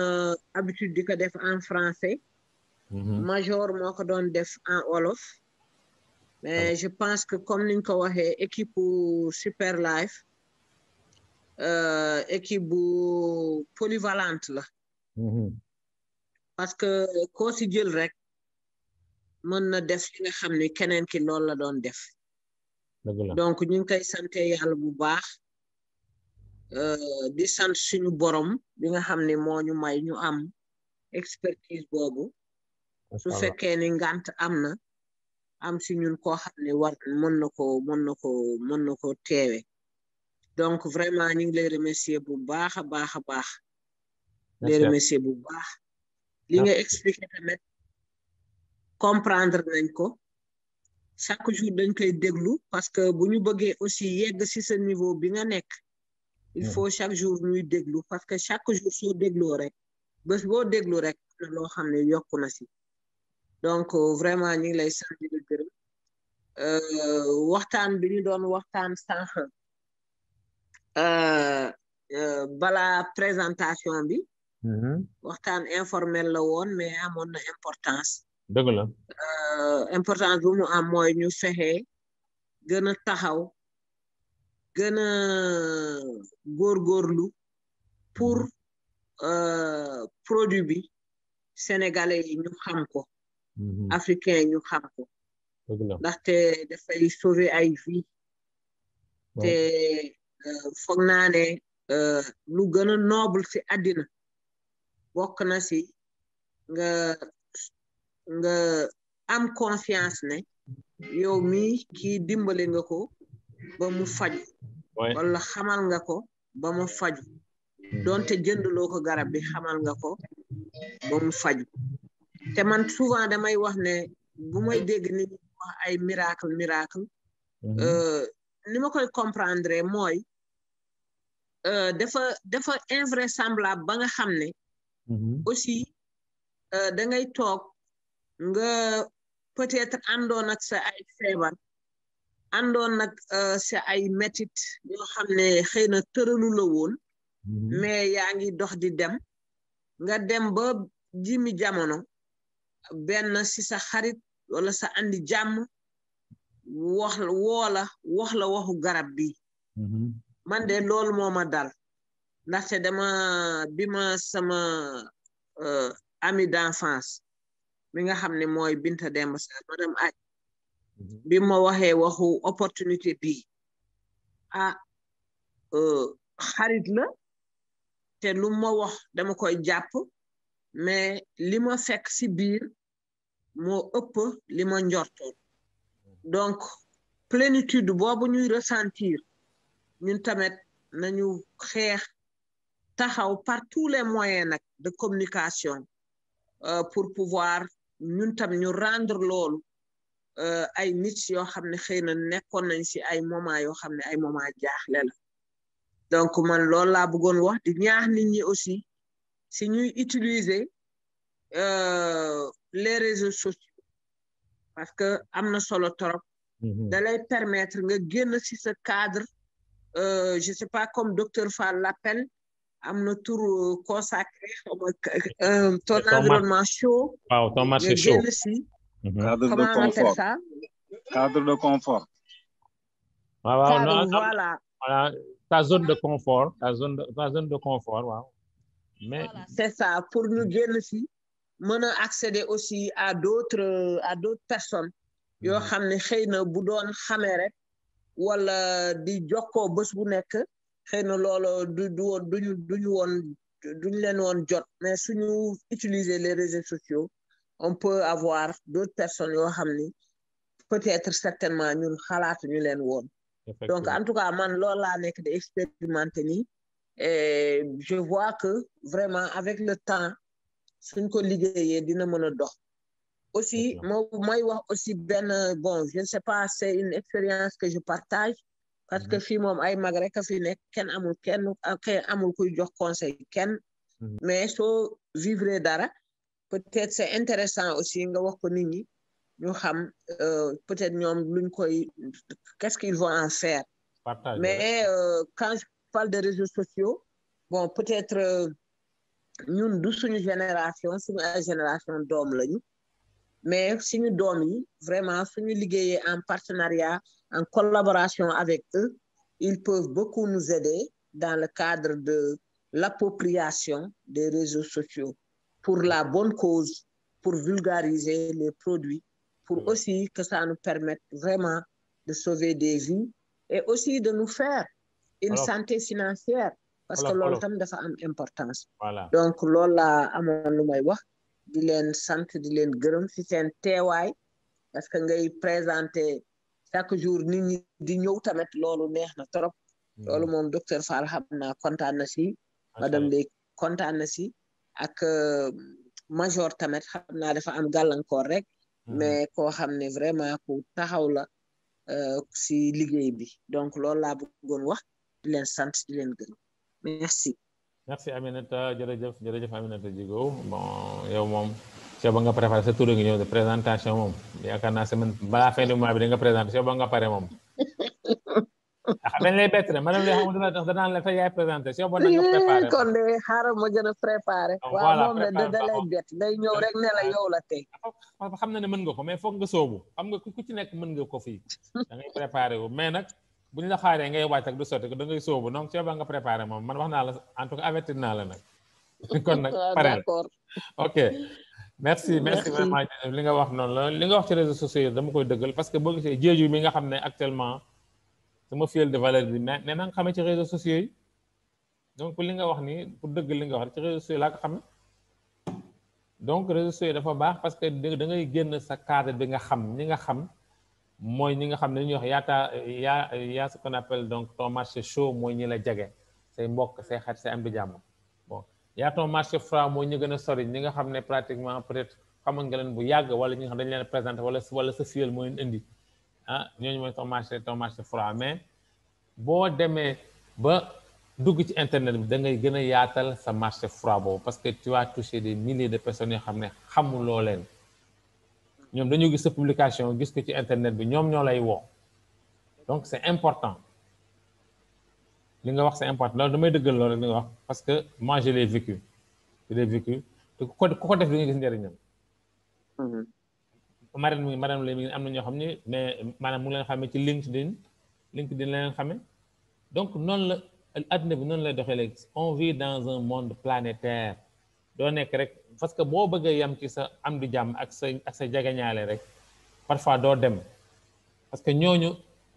habitude di ko def en français. major moo ko doon def en wolof. mais je pense que comme niñ ko waxee équipe Super Life équipe bu polyvalente la. parce que koo si jël rek mën na def li nga xam ne keneen ki loolu la doon def. donc ñu ngi koy sante yàlla bu baax. di sant suñu borom bi nga xam ne moo ñu may ñu am expertise boobu su fekkee ni ngant am si ñun koo xam ne war mën na ko teewe donc vraiment ñu ngi lay remercier bu baax a baax a baax lay remercier bu baax li nga expliqué tamit comprendre nañ ko chaque jour dañ koy déglu parce que bu ñu bëggee aussi yegg si sa niveau bi nga nekk il faut chaque jour ñuy déglu parce que chaque jour soo dégloo rek bés boo déglu rek loo xam ne yokku na si donc vraiment ñu ngi lay sant di gërëm waxtaan bi ñu doon waxtaan sànq balaa présentation bi waxtaan informel la woon mais amoon na importance dëgg la importance bu mu am mooy ñu fexe gën a taxaw gën a góorgóorlu pour produit bi sénégalais yi ñu xam ko africain ñu xam ko ndaxte dafay sauver ay vie te foog naa ne lu gën a noble ci àddina bokk na ci nga am confiance ne yow mi kii dimbale nga ko ba mu faju wala xamal nga ko ba mu faju doonte jëndloo ko garab bi xamal nga ko ba mu faju te man souvent damay wax ne bu may dégg nit ñi wax ay miracle ni ma koy comprendre mooy dafa invraisemblable ba nga xam ne aussi da ngay toog nga peut-être àndoon ak sa ay feebar àndoon nag sa ay métit yoo xam ne xëy na tëralu la woon mais yaa ngi dox di dem nga dem ba jimi jamono benn si sa xarit wala sa andi jàmm wax la waxu garab bi man de loolu moo ma dal ndaxte bi ma sama ami d'enfance mi nga xam ne mooy Binta Demba Sarr madame aj bi ma waxee waxu opportunité bi xarit la te lu ma wax dama koy jàpp mais li ma fekk si biir moo ëpp li ma njortoon donc plénitude boobu ñuy ressentir ñun tamit nañu xeex taxaw par tous les moyens nag de communication pour pouvoir ñun tam ñu rendre loolu ay nit yoo xam ne xëy na nekkoon nañ si ay moment yoo xam ne ay moment jaaxle la donc man loolu laa bëggoon wax di ñaax nit ñi aussi si ñuy utiliser les réseaux sociaux parce que am na solo trop da lay permettre nga génn si ce cadre je sais pas comme docteur Fall l'appelle am na tur consacré ton environnement chaud waaw ton marché chaud génn si comment on appelle ça cadre de confort waaw non voilà ta zone de confort ta zone de confort waaw mais voilà c'est ça pour ñu génn si mën a accéder aussi à d'autres personnes yoo xam ne xëy na bu doon xamee rek wala di jokkoo bés bu nekk xëy na loolu duñu leen woon jot mais suñu utiliser les réseaux sociaux on peut avoir d'autres personnes yoo xam ni peut-être certainement ñun xalaatuñu leen woon donc en tout cas man loolu laa nekk di expérimenter nii et je vois que vraiment avec le temps suñ ko liggéeyee dina mën a dox aussi mooy wax aussi benn bon je ne sais pas c'est une expérience que je partage parce que fii moom ay mag rek a fi nekk kenn amul kuy jox conseil kenn mais soo vivre dara peut-être c'est intéressant aussi nga wax ko nit ñi ñu xam peut-être ñoom luñ koy qu'est-ce qu'ils vont en faire mais quand je parle de réseaux sociaux bon peut-être ñun du suñu génération doom lañu mais suñu doom yi vraiment suñu liggéeyee en partenariat en collaboration avec eux ils peuvent beaucoup nous aider dans le cadre de l'appropriation des réseaux sociaux pour la bonne cause pour vulgariser les produits pour aussi que ça nous permette vraiment de sauver des vies et aussi de nous faire une santé financière parce que loolu tam dafa am importance donc loolu laa amoon lu may wax di leen sant di leen gërëm ci seen teewaay parce que ngay présenter chaque jour nit ñi di ñëw tamit loolu neex na trop loolu moom docteur Fall xam naa kontaan na si madame Leye kontaan na si ak major tamit xam naa dafa am gàllankoor rek mais koo xam ne vraiment ku taxaw la si liggéey bi donc loolu laa bëggoon wax di leen sant di leen gërëm merci Aminata jërëjëf Aminata Djigo bon yow moom soo ba nga préparé sa tour ngi ñëw de présentation moom yaakaar naa semaine balaa fin du mois bi da nga présenté soo ba nga pare moom dañ lay bett ne madame Leye xam nga danaan la tey yaay présenté soo ba nga préparé kon de xaaral ma gën a préparé waaw moom da lay bett day ñëw rek ne la yow la tey xam na ne mën nga ko mais foog nga soobu xam nga ku ci nekk mën nga ko fii da ngay préparé wu mais nag bu ñu la xaaree ngay wàcc ak du sotti ko da ngay sóobu donc soo ba nga préparé moom man wax naa la en tout cas avertir naa la nag kon nag pare ok merci vraiment li nga wax noonu la li nga wax ci réseaux sociaux dama koy dëggal parce que boo gisee jéeju mi nga xam ne actuellement sama fiel de valeur bi ne na nga xamee ci réseaux sociaux yi donc li nga wax ni pour dëgg li nga wax ci réseaux sociaux laa ko xamee donc réseaux sociaux dafa baax parce que da ngay génn sa cadre bi nga xam ñi nga xam mooy ñi nga xam ne ñuy wax yaa ce qu'on appelle donc ton marché chaud mooy ñi la jege say mbokk say xarit say am di jàmm bon yaa ton marché froid mooy ñu gën a sori ñi nga xam ne pratiquement peut-être xamoon nga leen bu yàgg wala ñi nga xam dañ leen présenté wala sa fuel mooy indi ah ñooñu mooy ton marché froid mais boo demee ba dugg ci internet bi da ngay gën a yaatal sa marché froid boobu parce que tu vas toucher des milliers de personnes yoo xam ne xamuloo leen ñoom dañu gis sa publication gis ko ci internet bi ñoom ñoo lay woo donc c'est important li nga wax c'est important loolu damay dëggal loolu rek li nga wax parce que moi je l'ai vécu te ku ko def di nga gis njëriñam madame lay mi am na ñoo xam ne mais maanaam mu ngi leen xamee ci LinkedIn la leen xamee donc noonu la adduna bi noonu lay doxee léegi on vit dans un monde planétaire doo nekk rek parce que boo bëggee yam ci sa am di jàmm ak sa jagañaale rek parfois doo dem parce que ñooñu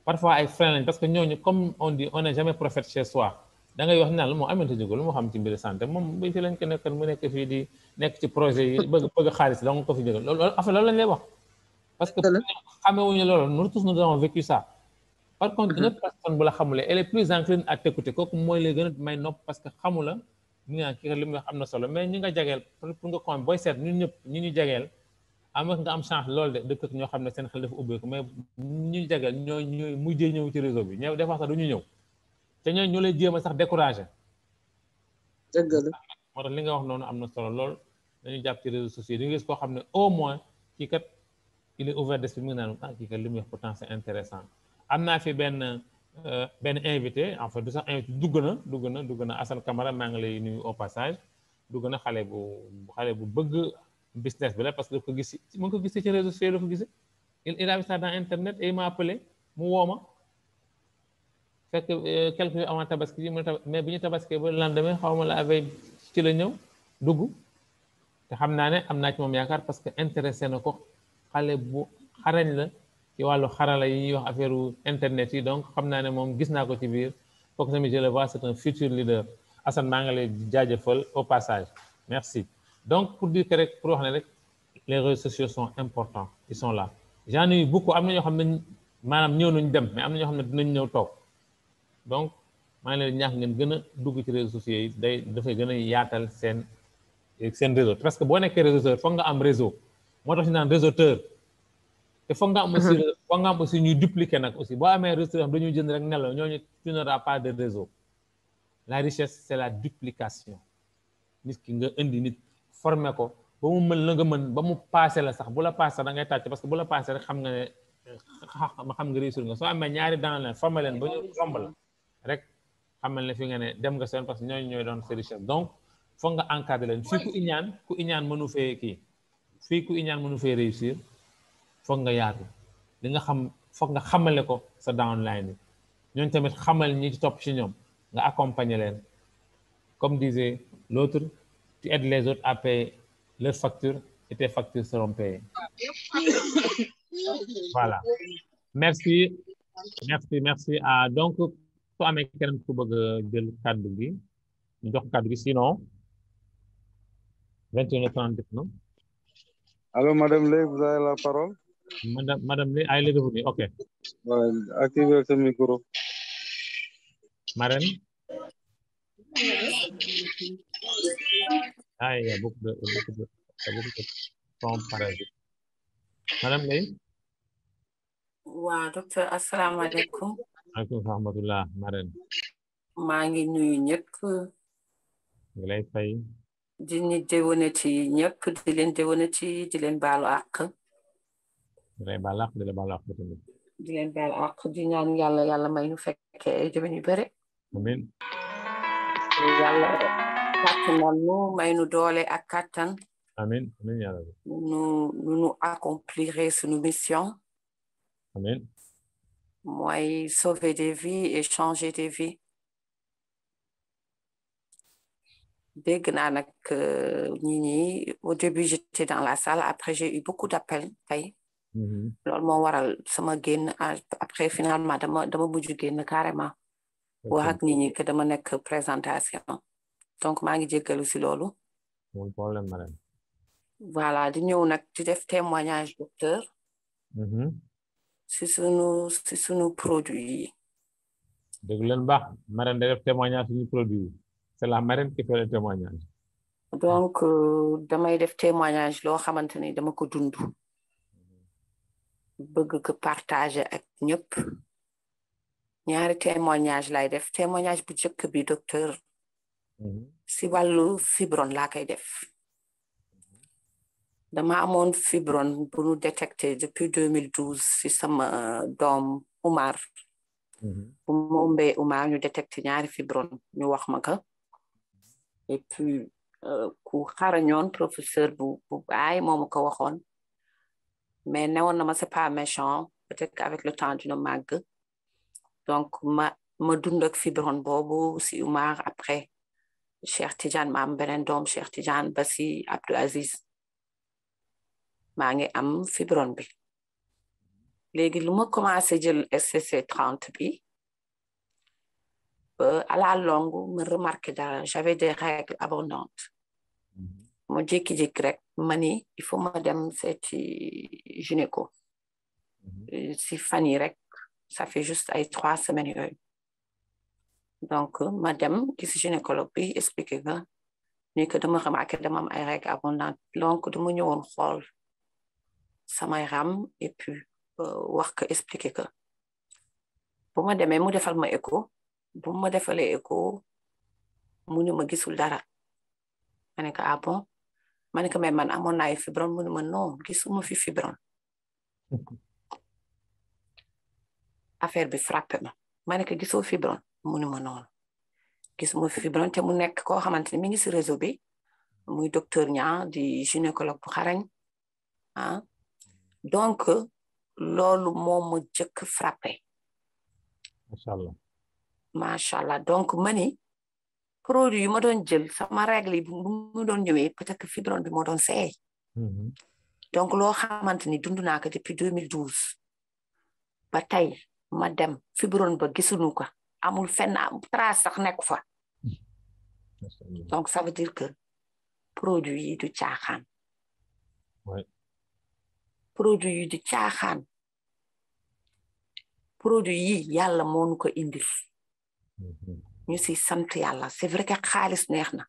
parfois ay frein lañ parce que ñooñu comme on dit on n'est jamais prophète chez soi da ngay wax naan moo amante jógo lu moo xam ci mbiri santé moom bu fi lañ ko nekkoon mu nekk fii di nekk ci projet yi bëgg xaalis da nga ko fi jógal loolu affaire loolu lañ lay wax parce que xamewuñu loolu nous tous nous avons vécu ça par contre une autre personne bu la xamulee elle est plus encline à t'écouter kooku mooy lay gën a may nopp parce que xamula ñu naan kii li muy wax am na solo mais ñi nga jageel pour nga comme booy seet ñun ñëpp ñi ñu jageel am nga am chance loolu de dëkk ñoo xam ne seen xel dafa ubbeeku mais ñu jageel ñooy mujjee ñëw ci réseau bi ñëw des fois sax du ñu ñëw te ñooñu ñu lay jéem a sax découragé dëgg la moo tax li nga wax noonu am na solo lool dañuy jàpp ci réseaux sociaux di nga gis koo xam ne au moins kii kat il est ouvert d'esprit mi ngi naan ah kii kat li muy wax pourtant c'est intéressant am naa fi benn invité en fait du sax invité dugg na Assane Camara maa ngi lay nuyu au passage dugg na xale bu bëgg business bi la parce que daf ko gis mu ngi ko gisee ci réseaux sociaux la ko gisee il a vu ça dans internet et il m'a appelé mu woo ma fekk quelques jours avant tabaski yi mais bi ñu tabaskee ba lendemain xaw ma la avec ci la ñëw dugg te xam naa ne am naa ci moom yaakaar parce que intéressé na ko xale bu xarañ la ci wàllu xarala yi ñuy wax affaire internet yi donc xam naa ne moom gis naa ko ci biir kooku tamit je le vois c'est un futur leader Assane maa ngi lay jaajëfal au passage merci donc pour dire que rek pour wax ne rek les réseaux sociaux sont importants ils sont là j'en ai eu beaucoup am na ñoo xam ne maanaam ñëw nañu dem mais am na ñoo xam ne dinañ ñëw toog donc maa ngi leen ñaax ngeen gën a dugg ci réseaux sociaux yi dafay gën a yaatal seen réseau parce que boo nekkee réseauteur foog nga am réseau moo tax ñu naan réseauteur te foog nga am aussi ñuy dupliquer nag aussi boo amee réseau am dañuy jënd rek nelaw ñooñu tu n'auras pas de réseau la richesse c'est la duplication nit ki nga indi nit former ko ba mu mën la nga mën ba mu passé la sax bu la passé da ngay tàcc parce que bu la passé rek xam nga ne xam nga réussir nga soo amee ñaari dans leen former leen ba ñu romb la rek xamal ne fi nga ne dem nga seen parce que ñooy doon sa richesse donc foog nga encadrer leen fii ku iñaan mënu fee kii fii ku iñaan mënu fee réussir foog nga yaatu li nga xam foog nga xamale ko sa downline yi ñooñu tamit xamal ñi ci topp ci ñoom nga accompagner leen comme disait l'autre tu aides les autres à payer leurs factures et tes factures seront payées voilà merci donc soo amee keneen ku bëgg a jël kàddu gi ñu jox kàddu gi sinon 21h30 def na. Allô, Madame Lay, vous avez la parole? Madame Lay, elle est revenue, ok. Ouais, activez ce micro. Marraine? Ah, il y a beaucoup de sons parasites. Madame Lay? Waaw, docteur, asalaamaaleykum. Aleykum rahmatullah, Marraine. maa ngi nuyu ñëpp. ngi lay fay. di ñu déwénati ñëpp di leen déwénati di leen baalu àq. di leen baalu àq tamit. di leen baalu àq di ñaan yàlla may ñu fekkee ay déwén yu bëri. amiin. yàlla kàttanal nu may nu doole ak kàttan. amiin amiin yàlla. nu accomplir suñu mission. amiin. mooy sauver des vies et changer des vies. dégg naa nag ñi au début j'étais dans la salle après j'ai eu beaucoup d'appels tey. loolu moo waral sama génn après finalement dama mujj génn carrément. wax ak nit ñi que dama nekk présentation. donc maa ngi jéggalu si loolu. mon problème madame. voilà di ñëw nag di def témoignage docteur. si sunu produit yi. dégg leen baax marraine day def témoignage suñu produit yi c'est la marraine qui fait le témoignage. donc damay def témoignage loo xamante ni dama ko dund bëgg ko partager ak ñëpp ñaari témoignage lay def témoignage bu jëkk bi docteur si wàllu fibron laa koy def dama amoon fibron bu ñu détecté depuis 2012 si sama doom Oumar bu mu ëmbee Oumar ñu détecté ñaari fibron ñu wax ma ko et puis ku xarañoon professeur bu baay moo ma ko waxoon mais newoon na ma c'est pas méchant peut-être qu'avec le temps dina màgg donc ma dund ak fibron boobu si Oumar après Cheikh Tidiane ma am beneen doom Cheikh Tidiane ba si Abdou Aziz maa ngi am fibron bi léegi lu ma commencé jël SCC 30 bi à la longue me remarqué dara j'avais des règles abondantes ma jékki-jékki rek ma ni il faut ma dem seeti gynéco si fan yi rek ça fait juste ay 3 semaines yooyu donc ma dem gis gynécologue bi expliqué que ni que dama remarqué dama am ay règles abondantes donc dama ñëwoon xool samay ram et puis wax ko expliqué que bu ma demee mu defal ma écho bu ma defalee écho mu ne ma gisul dara ma ne ko ah bon ma ne ko mais man amoon naa fibron mu ne ma non gisuma fi fibron affaire bi frappé ma ne ko gisoo fibron mu ne ma noonu gisuma fi fibron te mu nekk koo xamante ni mi ngi si réseau bi muy docteur Niang di gynécologue bu xarañ ah donc loolu moo ma jëkk frappé macha allah donc mani produit yu ma doon jël sama règle yi bu mu doon ñëwee peut-être que fibron bi moo doon seey donc loo xamante ni dund naa ko depuis 2012 ba tey ma dem fibron ba gisuñu ko amul fenn trace sax nekku fa donc ça veut dire que produit yi du caaxaan produit yi du caaxaan produit yi yàlla moo nu ko indil ñu si sant yàlla c'est vrai que xaalis neex na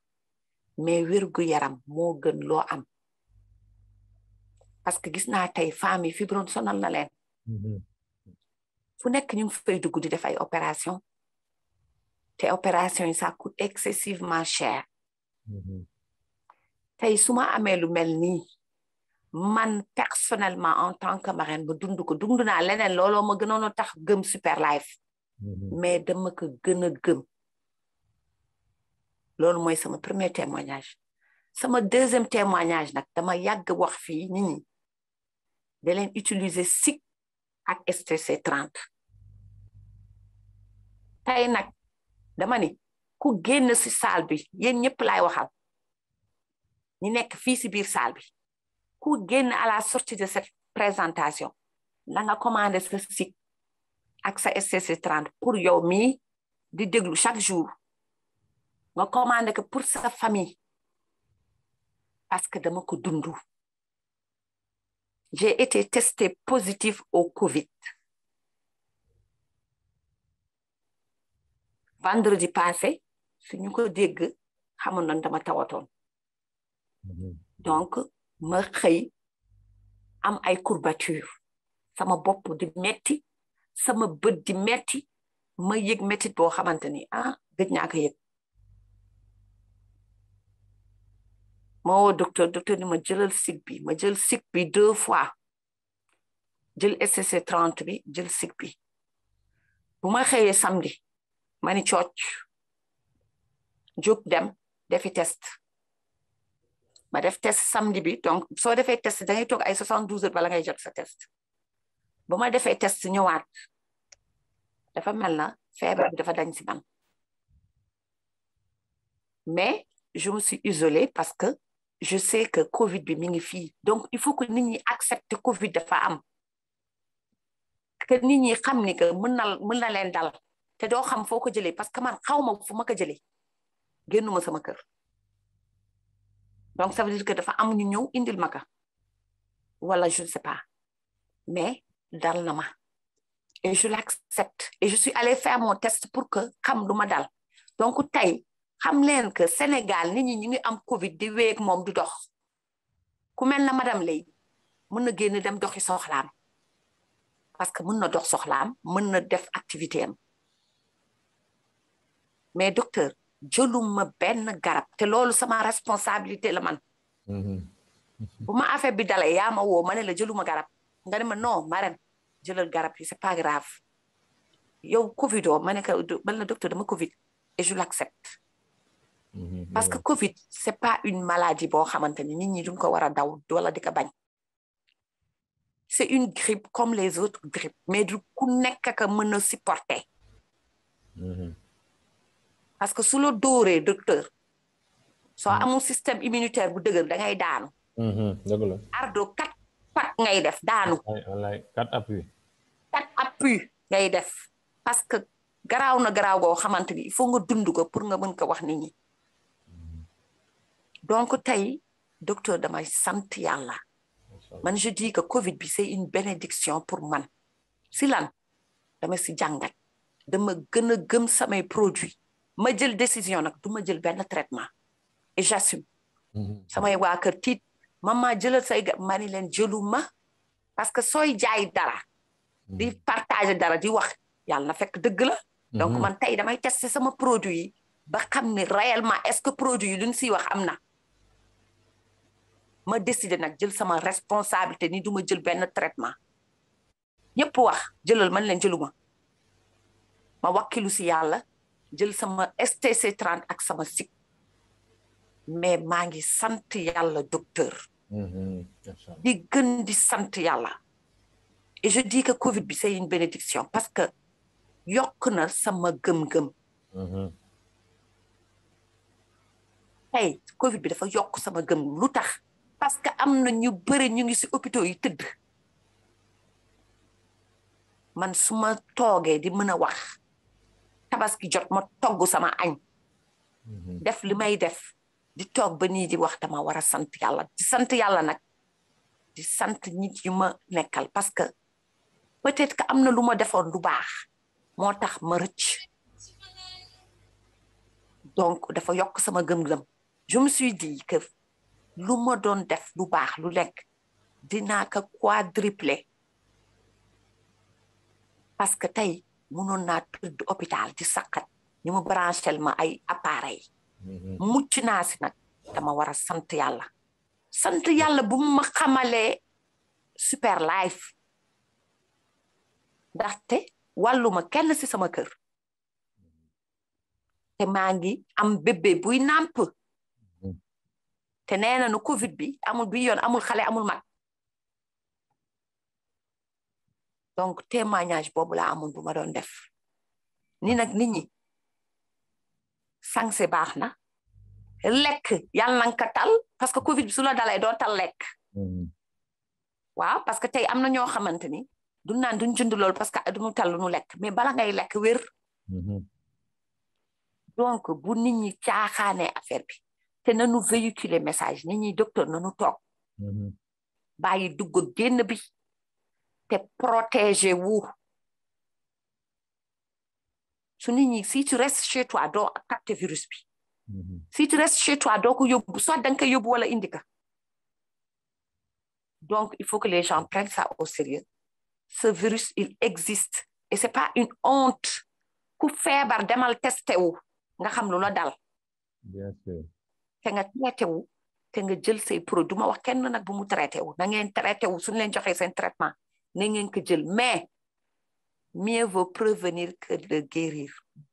mais wérgu yaram moo gën loo am parce que gis naa tey femmes yi fibron sonal na leen fu nekk ñu ngi fay dugg di def ay opération te opération yi ça coûte excessivement cher tey su ma amee lu mel nii man personnellement en tant que marraine ba dund naa leneen looloo ma gënoon a tax gëm Super Life mais dama ko gën a gëm loolu mooy sama premier témoignage sama deuxième témoignage nag dama yàgg wax fii nit ñi da leen utiliser SIC ak STC 30 tey nag dama ni ku génn si salle bi yéen ñëpp laay waxal ñi nekk fii si biir salle bi ku génn à la sortie de cette présentation la nga commandé sa SIC ak sa STC 30 pour yow mii di déglu chaque jour nga commandé que pour sa famille parce que dama ko dundu j'ai été testée positive au Covid vendredi passé suñu ko dégg xamoon nañ dama tawatoon donc ma xëy am ay courbature sama bopp di metti sama bët di metti ma yëg mettit boo xamante ni gëj naa ko yëg ma woo docteur ni ma jëlal SIC bi ma jël SIC bi 2 fois jël SCC 30 bi jël SIC bi bu ma xëyee samedi ma ni cooc jóg dem defi test ma def test samedi bi donc soo defee test da ngay toog ay 72 heures bala ngay jot sa test ba ma defee test ñëwaat dafa mel na feebar bi dafa dañ si man mais je me suis isolée parce que je sais que Covid bi mi ngi fii donc il faut que nit ñi accepter Covid dafa am que nit ñi xam ni que mën na leen dal te doo xam foo ko jëlee parce que man xaw ma fu ma ko jëlee génnuma sama kër donc ça veut dire que dafa am ñu ñëw indil ma ka wala je ne sais pas mais dal na ma et je l'accepte et je suis allée faire mon test pour que xam lu ma dal donc tey xam leen que Sénégal nit ñi ñu ngi am Covid di weeg moom du dox ku mel na madame Lay mën na génn dem doxi soxlaam parce que mën na dox soxlaam mën na def activité am mais docteur jëluma benn garab te loolu sama responsabilité la man bu ma affaire bi dalee yaa ma woo ma ne la jëluma garab nga ne ma non Marème jëlal garab yi c'est pas grave yow Covid oo ma ne ko man la docteur dama Covid et je l'accepte parce que Covid c'est pas une maladie boo xamante ni nit ñi duñ ko war a daw wala di ko bañ c'est une grippe comme les autres grippes mais du ku nekk ka mën a supporter parce que su la dóoree docteur soo amul système immunitaire bu dëgër da ngay daanu dëgg la ardo 4 pat ngay def daanu wallaay 4 appui ngay def parce que garaaw na garaaw goo xamante ni il faut nga dund ko pour nga mën ko wax nit ñi donc tey docteur damay sant yàlla man je dis que Covid bi c'est une bénédiction pour man si lan dama si jàngat dama gën a gëm samay produits ma jël décision nag du ma jël benn traitement et j'assume samay waa kër tiit mama jëlal say ma ni leen jëluma parce que sooy jaay dara di partager dara di wax yàlla na fekk dëgg la donc man tey damay tester sama produit yi ba xam ne réellement est-ce que produit yi luñ siy wax am na ma décidé nag jël sama responsabilité ni du ma jël benn traitement ñëpp wax jëlal man leen jëluma ma wakkilu si yàlla jël sama STC 30 ak sama SIC mais maa ngi sant yàlla docteur di gën di sant yàlla et je dis que Covid bi c'est une bénédiction parce que yokk na sama gëm-gëm tey Covid bi dafa yokk sama gëm lu tax parce que am na ñu bëri ñu ngi si hôpitaux yi tëdd man su ma toogee di mën a wax tabaski jot ma togg sama añ def li may def di toog ba nii di wax dama war a sant yàlla di sant yàlla nag di sant nit yu ma nekkal parce que peut-être que am na lu ma defoon lu baax moo tax ma rëcc donc dafa yokk sama gëm-gëm je me suis dit que lu ma doon def lu baax lu lekk dinaa ko quadrupler parce que tey mënoon naa tëdd hôpital di sakkat ñu ma branchel ma ay appareil mucc naa si nag dama war a sant yàlla bu ma xamalee super life ndaxte wàlluma kenn si sama kër te maa ngi am bébé buy nàmp te nee na nu Covid bi amul bi yoon amul xale amul mag donc témoignage boobu laa amoon bu ma doon def ni nag nit ñi sanse baax na lekk yàlla na nga tal parce que Covid bi su la dalee doo tal lekk waaw parce que tey am na ñoo xamante ni du naan duñ jënd loolu parce que duñu tal lu nu lekk mais bala ngay lekk wér donc bu nit ñi caaxaanee affaire bi te nanu véhiculer message nit ñi docteur nanu toog bàyyi dugg génn bi te protéger wu su nit ñi si tu restes chez toi doo capter virus bi si tu restes chez toi doo ko yóbbu soit da nga koy yóbbu wala indi ka donc il faut que les gens prennent ça au sérieux ce virus il existe et c'est pas une honte ku feebar demal testé wu nga xam lu la dal bien sûr te nga traité wu te nga jël say produit ma wax kenn nag bu mu traité wu na ngeen traité wu suñu leen joxee seen traitement na ngeen ko jël mais mieux vaut prévenir que de guérir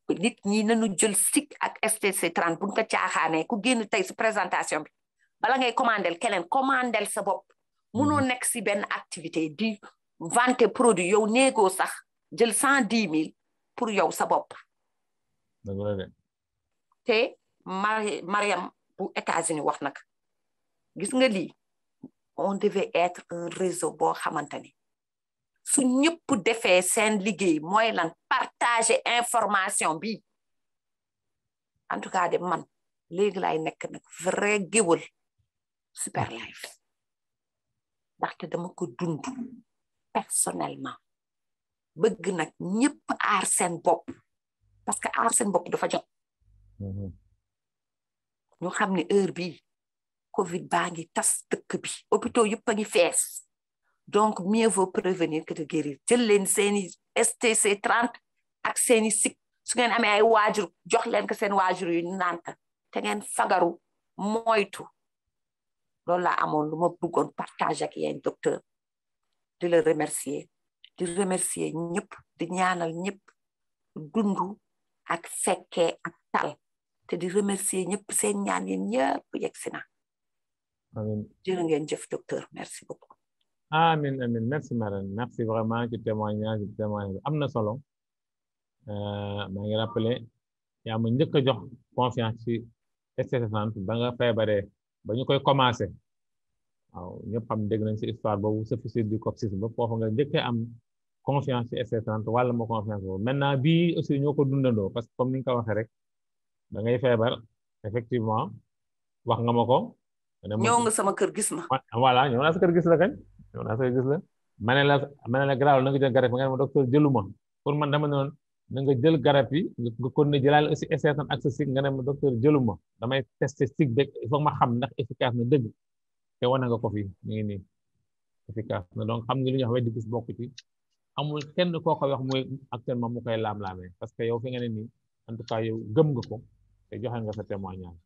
nit ñi nañu jël SIC ak STC 30 buñ ko caaxaanee ku génn tey si présentation bi bala ngay commandel keneen commandel sa bopp munoo nekk si benn activité di vanter produit yow néegoo sax jël 110 000 pour yow sa bopp te Mariam bu États-Unis wax nag gis nga lii on devait être un réseau boo xamante ni su ñëpp defee seen liggéey mooy lan partager information bi en tout cas de man léegi laay nekk nag vrai géwël super life ndaxte dama ko dund personnellement bëgg nag ñëpp aar seen bopp parce que aar seen bopp dafa jot ñu xam ne heure bi Covid baa ngi tas dëkk bi hôpitaux yëpp a ngi fees donc mieux vaut prévenir que de guérir jël leen seeni STC 30 ak seeni sik su ngeen amee ay waajur jox leen ko seen waajur yu naan ko te ngeen fagaru moytu loolu laa amoon lu ma bëggoon partage ak yéen docteur di la remercier ñëpp di ñaanal ñëpp dundu ak fekkee ak tal te di remercier ñëpp seen ñaan yéen ñëpp yegg si na amiin jërë ngeen jëf docteur merci beaucoup amiin amiin merci Marème merci vraiment ci témoignage am na solo maa ngi rappelé yaa ma njëkk a jox confiance ci ST60 ba nga feebaree ba ñu koy commencé waaw ñëpp xam dégg nañ ci histoire boobu septicémie du coccyx ba foofu nga njëkkee am confiance ci ST60 wala ma confiance boobu maintenant bii aussi ñoo ko dundandoo parce que comme ni nga ko waxee rek da ngay feebar effectivement wax nga ma ko. ñëw nga sama kër gis ma. voilà ñëw naa sa kër gis la kañ ñëw naa sa kër gis la ma ne la garaaw na nga jël garab yi nga ne ma docteur jëluma pour man dama ne woon na nga jël garab yi nga kon ne jëlaale aussi ST60 ak sa sig nga ne ma docteur jëluma damay tester sig beeg il faut ma xam ndax efficace na dëgg te wane nga ko fi ñu ngi nii efficace na donc xam nga li ñuy wax weddi gis bokk ci amul kenn koo koy wax muy actuellement mu koy laam-laamee parce que yow fi nga ne nii en tout cas yow gëm nga ko te joxe nga sa témoignage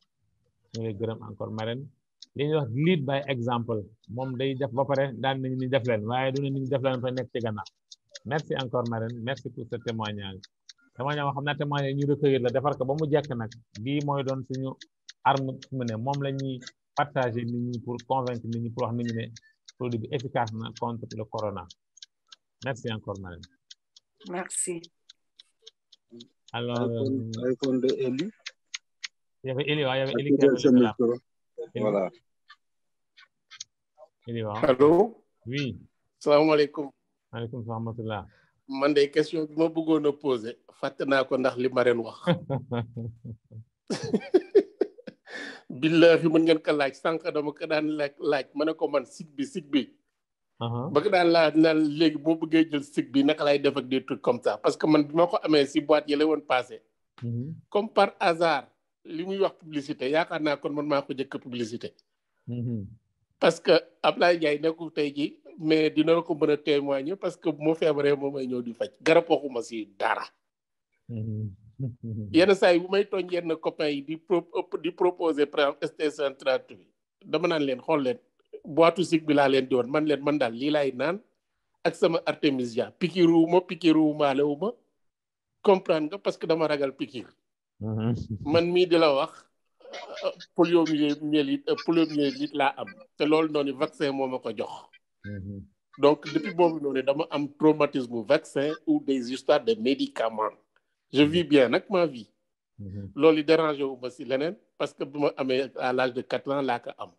ñu lay gërëm encore Marème li ñuy wax lead by example moom day def ba pare daan nañu ni def leen waaye du ne ni def leen fa nekk ci gannaaw merci encore Marème merci pour ce témoignage xam naa témoignage ñu recueillir la defar ko ba mu jekk nag bii mooy doon suñu arme mu ne moom la ñuy partager nit ñi pour convaincre nit ñi pour wax nit ñi ne produit bi efficace na contre le corona merci encore Marème merci alors iPhone de Eli il y avait Eli waaw il y avait Eli qui avait là voilà Eli waaw allô oui salaamaaleykum maaleykum salaam wa rahmatullah man de question bi ma bëggoon a poser fàtte naa ko ndax li Marème wax billahi mën ngeen ko laaj sànq dama ko daan laaj ma ne ko man sig bi ba ko daan laaj naan léegi boo bëggee jël sig bi naka lay def ak des trucs comme ça parce que man bi ma ko amee si boîte yi la woon passé comme par hasard li muy wax publicité yaakaar naa kon man maa ko jëkk publicité parce que Ablaye Ndiaye nekkul tey ji mais dina ko mën a témoigner parce que bu ma feebaree moom may ñëw di faj garab waxuma si dara yenn saa yi bu may tooñ yenn copains yi di proposer par exemple ST130 bi dama naan leen xool leen boîte sig bi laa leen di woon man daal lii laay naan ak sama artémisia pikiru maale wu ma comprendre nga parce que dama ragal pikir man mii di la wax poliomyélite laa am te loolu noonu vaccin moo ma ko jox donc depuis boobu noonu dama am traumatisme vaccin ou des histoires de médicaments je vis bien nag ma vie loolu dérangé wu ma si leneen parce que bu ma amee à l'âge de 4 ans laa ko am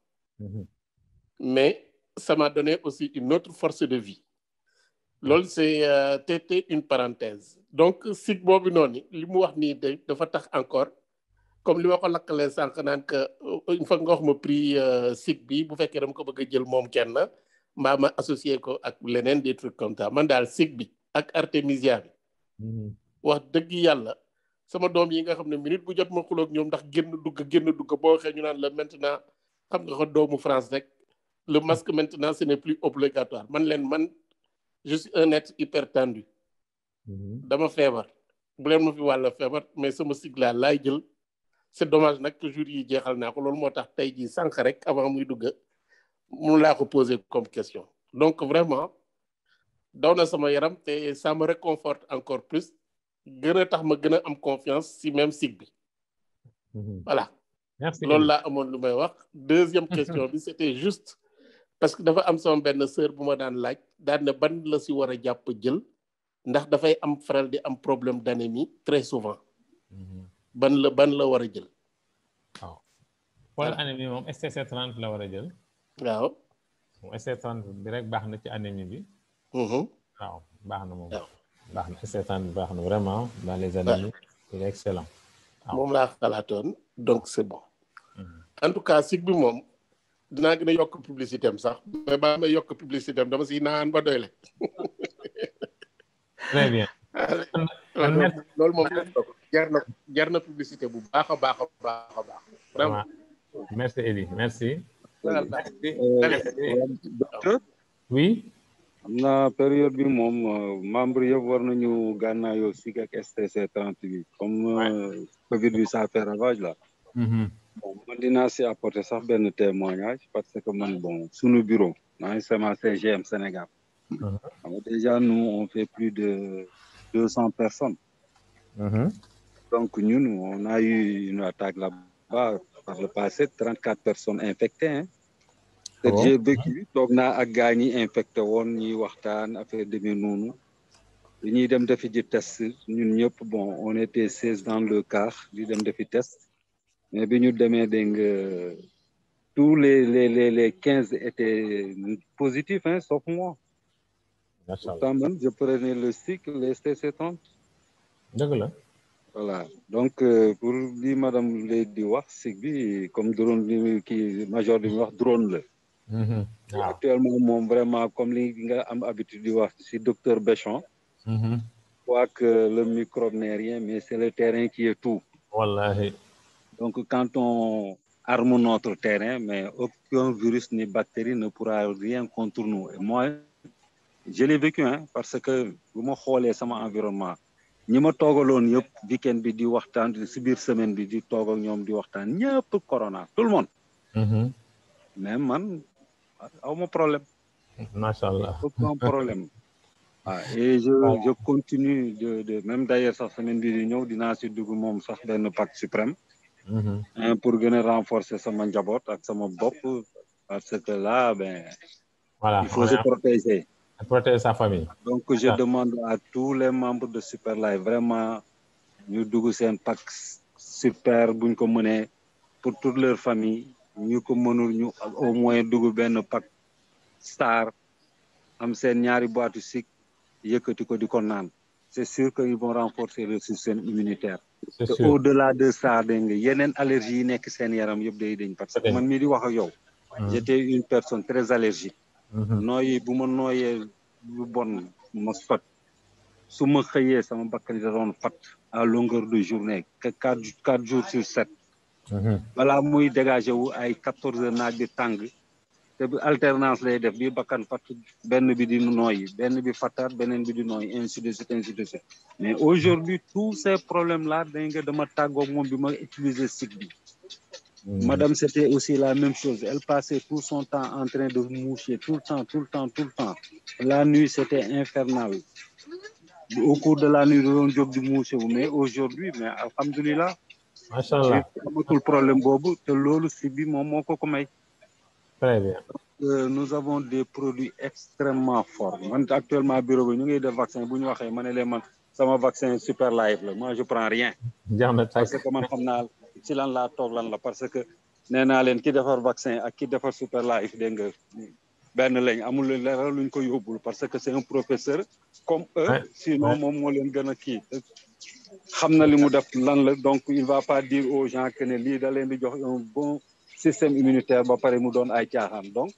mais ça m'a donné aussi une autre force de vie loolu c'était une parenthèse donc sig boobu noonu li mu wax nii dafa tax encore comme li ma ko lakkalee sànq naan que il faut nga wax ma prix sig bi bu fekkee dama ko bëgg a jël moom kenn mbaa ma associé ko ak leneen des trucs comme ça man daal sig bi ak artémisia bi wax dëgg yàlla sama doom yi nga xam ne minute bu jot ma xuloog ñoom ndax génn dugg boo waxee ñu naan la maintenant xam nga ko doomu France rek le masque maintenant ce n'est plus obligatoire man je suis un être hypertendu dama feebar bu leen ma fi wàlla feebar mais sama sig laa laay jël c'est dommage nag que jour yi jeexal naa ko loolu moo tax tey jii sànq rek avant muy dugg mun laa ko poser comme question donc vraiment daw na sama yaram te ça me réconforte encore plus gën a tax ma gën a am confiance si même sig bi voilà loolu laa amoon lu may wax deuxième question bi c'était juste parce que dafa am sama benn sœur bu ma daan laaj daan ne ban la si war a jàpp jël ndax dafay am faral di am problème d'anémie très souvent ban la war a jël waaw pour anémie moom ST130 la war a jël waaw moom ST130 bi rek baax na ci anémie bi waaw baax na moom baax na ST130 bi baax na vraiment dans les anémies il est excellent moom laa xalaatoon donc c'est bon en tout cas sig bi moom dinaa gën a yokk publicité am sax mais ba may yokk publicité am dama si naan ba doyle très bien loolu moom jar na publicité bu baax a baax vraiment merci Eli merci. docteur. oui. am na période bi moom membre yëpp war nañu gànnaayoo SIG ak STC 38 comme Covid bi ça fait ravage là. bon man dinaa si apporter sax benn témoignage parce que man bon sunu bureau maa ngi sama CGM Sénégal. Déjà nous on fait plus de 200 personnes. Donc nous on a eu une attaque là-bas par le passé 34 personnes infectées. Hein. J'ai vécu toog naa ak gaa ñi infecté woon ñuy waxtaan affaire demee noonu ñuy dem defi ji test ñun ñëpp bon on était 16 dans le car di dem defi test mais bi ñu demee dégg nga tous les 15 étaient positifs hein, sauf moi. Pourtant man je prenais le cycle les STC30. dëgg la. Voilà donc pour li madame lay di wax sig bi comme drone li kii major di wax drone la. Actuellement moom vraiment comme li nga am habitude di wax si docteur Béchon. Crois que le microbe n'est rien mais c'est le terrain qui est tout. Wallahi. Donc quand on arme notre terrain mais aucun virus ni bactérie ne pourra rien contre nous et moi je l'ai vécu hein parce que bu ma xoolee sama environnement ñi ma toogaloon yëpp weekend bi di waxtaan si biir semaine bi di toog ak ñoom di waxtaan ñëpp corona tout le monde. Mais man awma problème. Machallah. Aucun problème. Et je continue de même d'ailleurs sax semaine bi di ñëw dinaa si dugg moom sax benn pacte suprême. Pour gën a renforcer sama njaboot ak sama bopp parce que là ben. Voilà. Il faut se protéger. Protéger sa famille. Donc je demande à tous les membres de Super Live vraiment ñu dugg seen pack super buñ ko mënee pour toute leur famille ñu ko mënul ñu au moins dugg benn pack star am seen ñaari boîte SIG yëkkati ko di ko naan c'est sûr que ils vont renforcer le système immunitaire. te au-delà de ça dégg nga yeneen allergie yi nekk seen yaram yëpp day dañ parce que man mii di wax ak yow. J'étais une personne très allergique. nooyi bu ma nooyee lu bon ma sot su ma xëyee sama bakkan da doon fat à longueur de journée que 4 jours sur 7 balaa muy dégagé wu ay 14 heures naaj bi tàng te bi alternance lay def bi bakkan fat benn bi di nooyi benn bi fattaat beneen bi di nooyi ainsi de suite mais aujourd'hui tous ces problèmes là da nga dama tàggoog moom bi ma utiliser SIG bi. Madame, c'était aussi la même chose. Elle passait tout son temps en train de moucher, tout le temps. La nuit, c'était infernal. Au cours de la nuit, on job de moucher. Mais aujourd'hui, mais alhamdoulilah, Machallah. J'ai tout le problème. Très bien. Nous avons des produits extrêmement forts. Actuellement, bureau, nous avons des vaccins. C'est un vaccin Super Life. Moi, je ne prends rien. Parce que moi, ci lan laa toog lan la parce que nee naa leen ki defar vaccin ak ki defar Super Life dégg nga benn lañ amul leeral luñ ko yóbbul parce que c'est un professeur comme eux sinon moom moo leen gën a kii xam na li mu def lan la donc il va pas dire aux gens que ne lii da leen di jox un bon système immunitaire ba pare mu doon ay caaxaan donc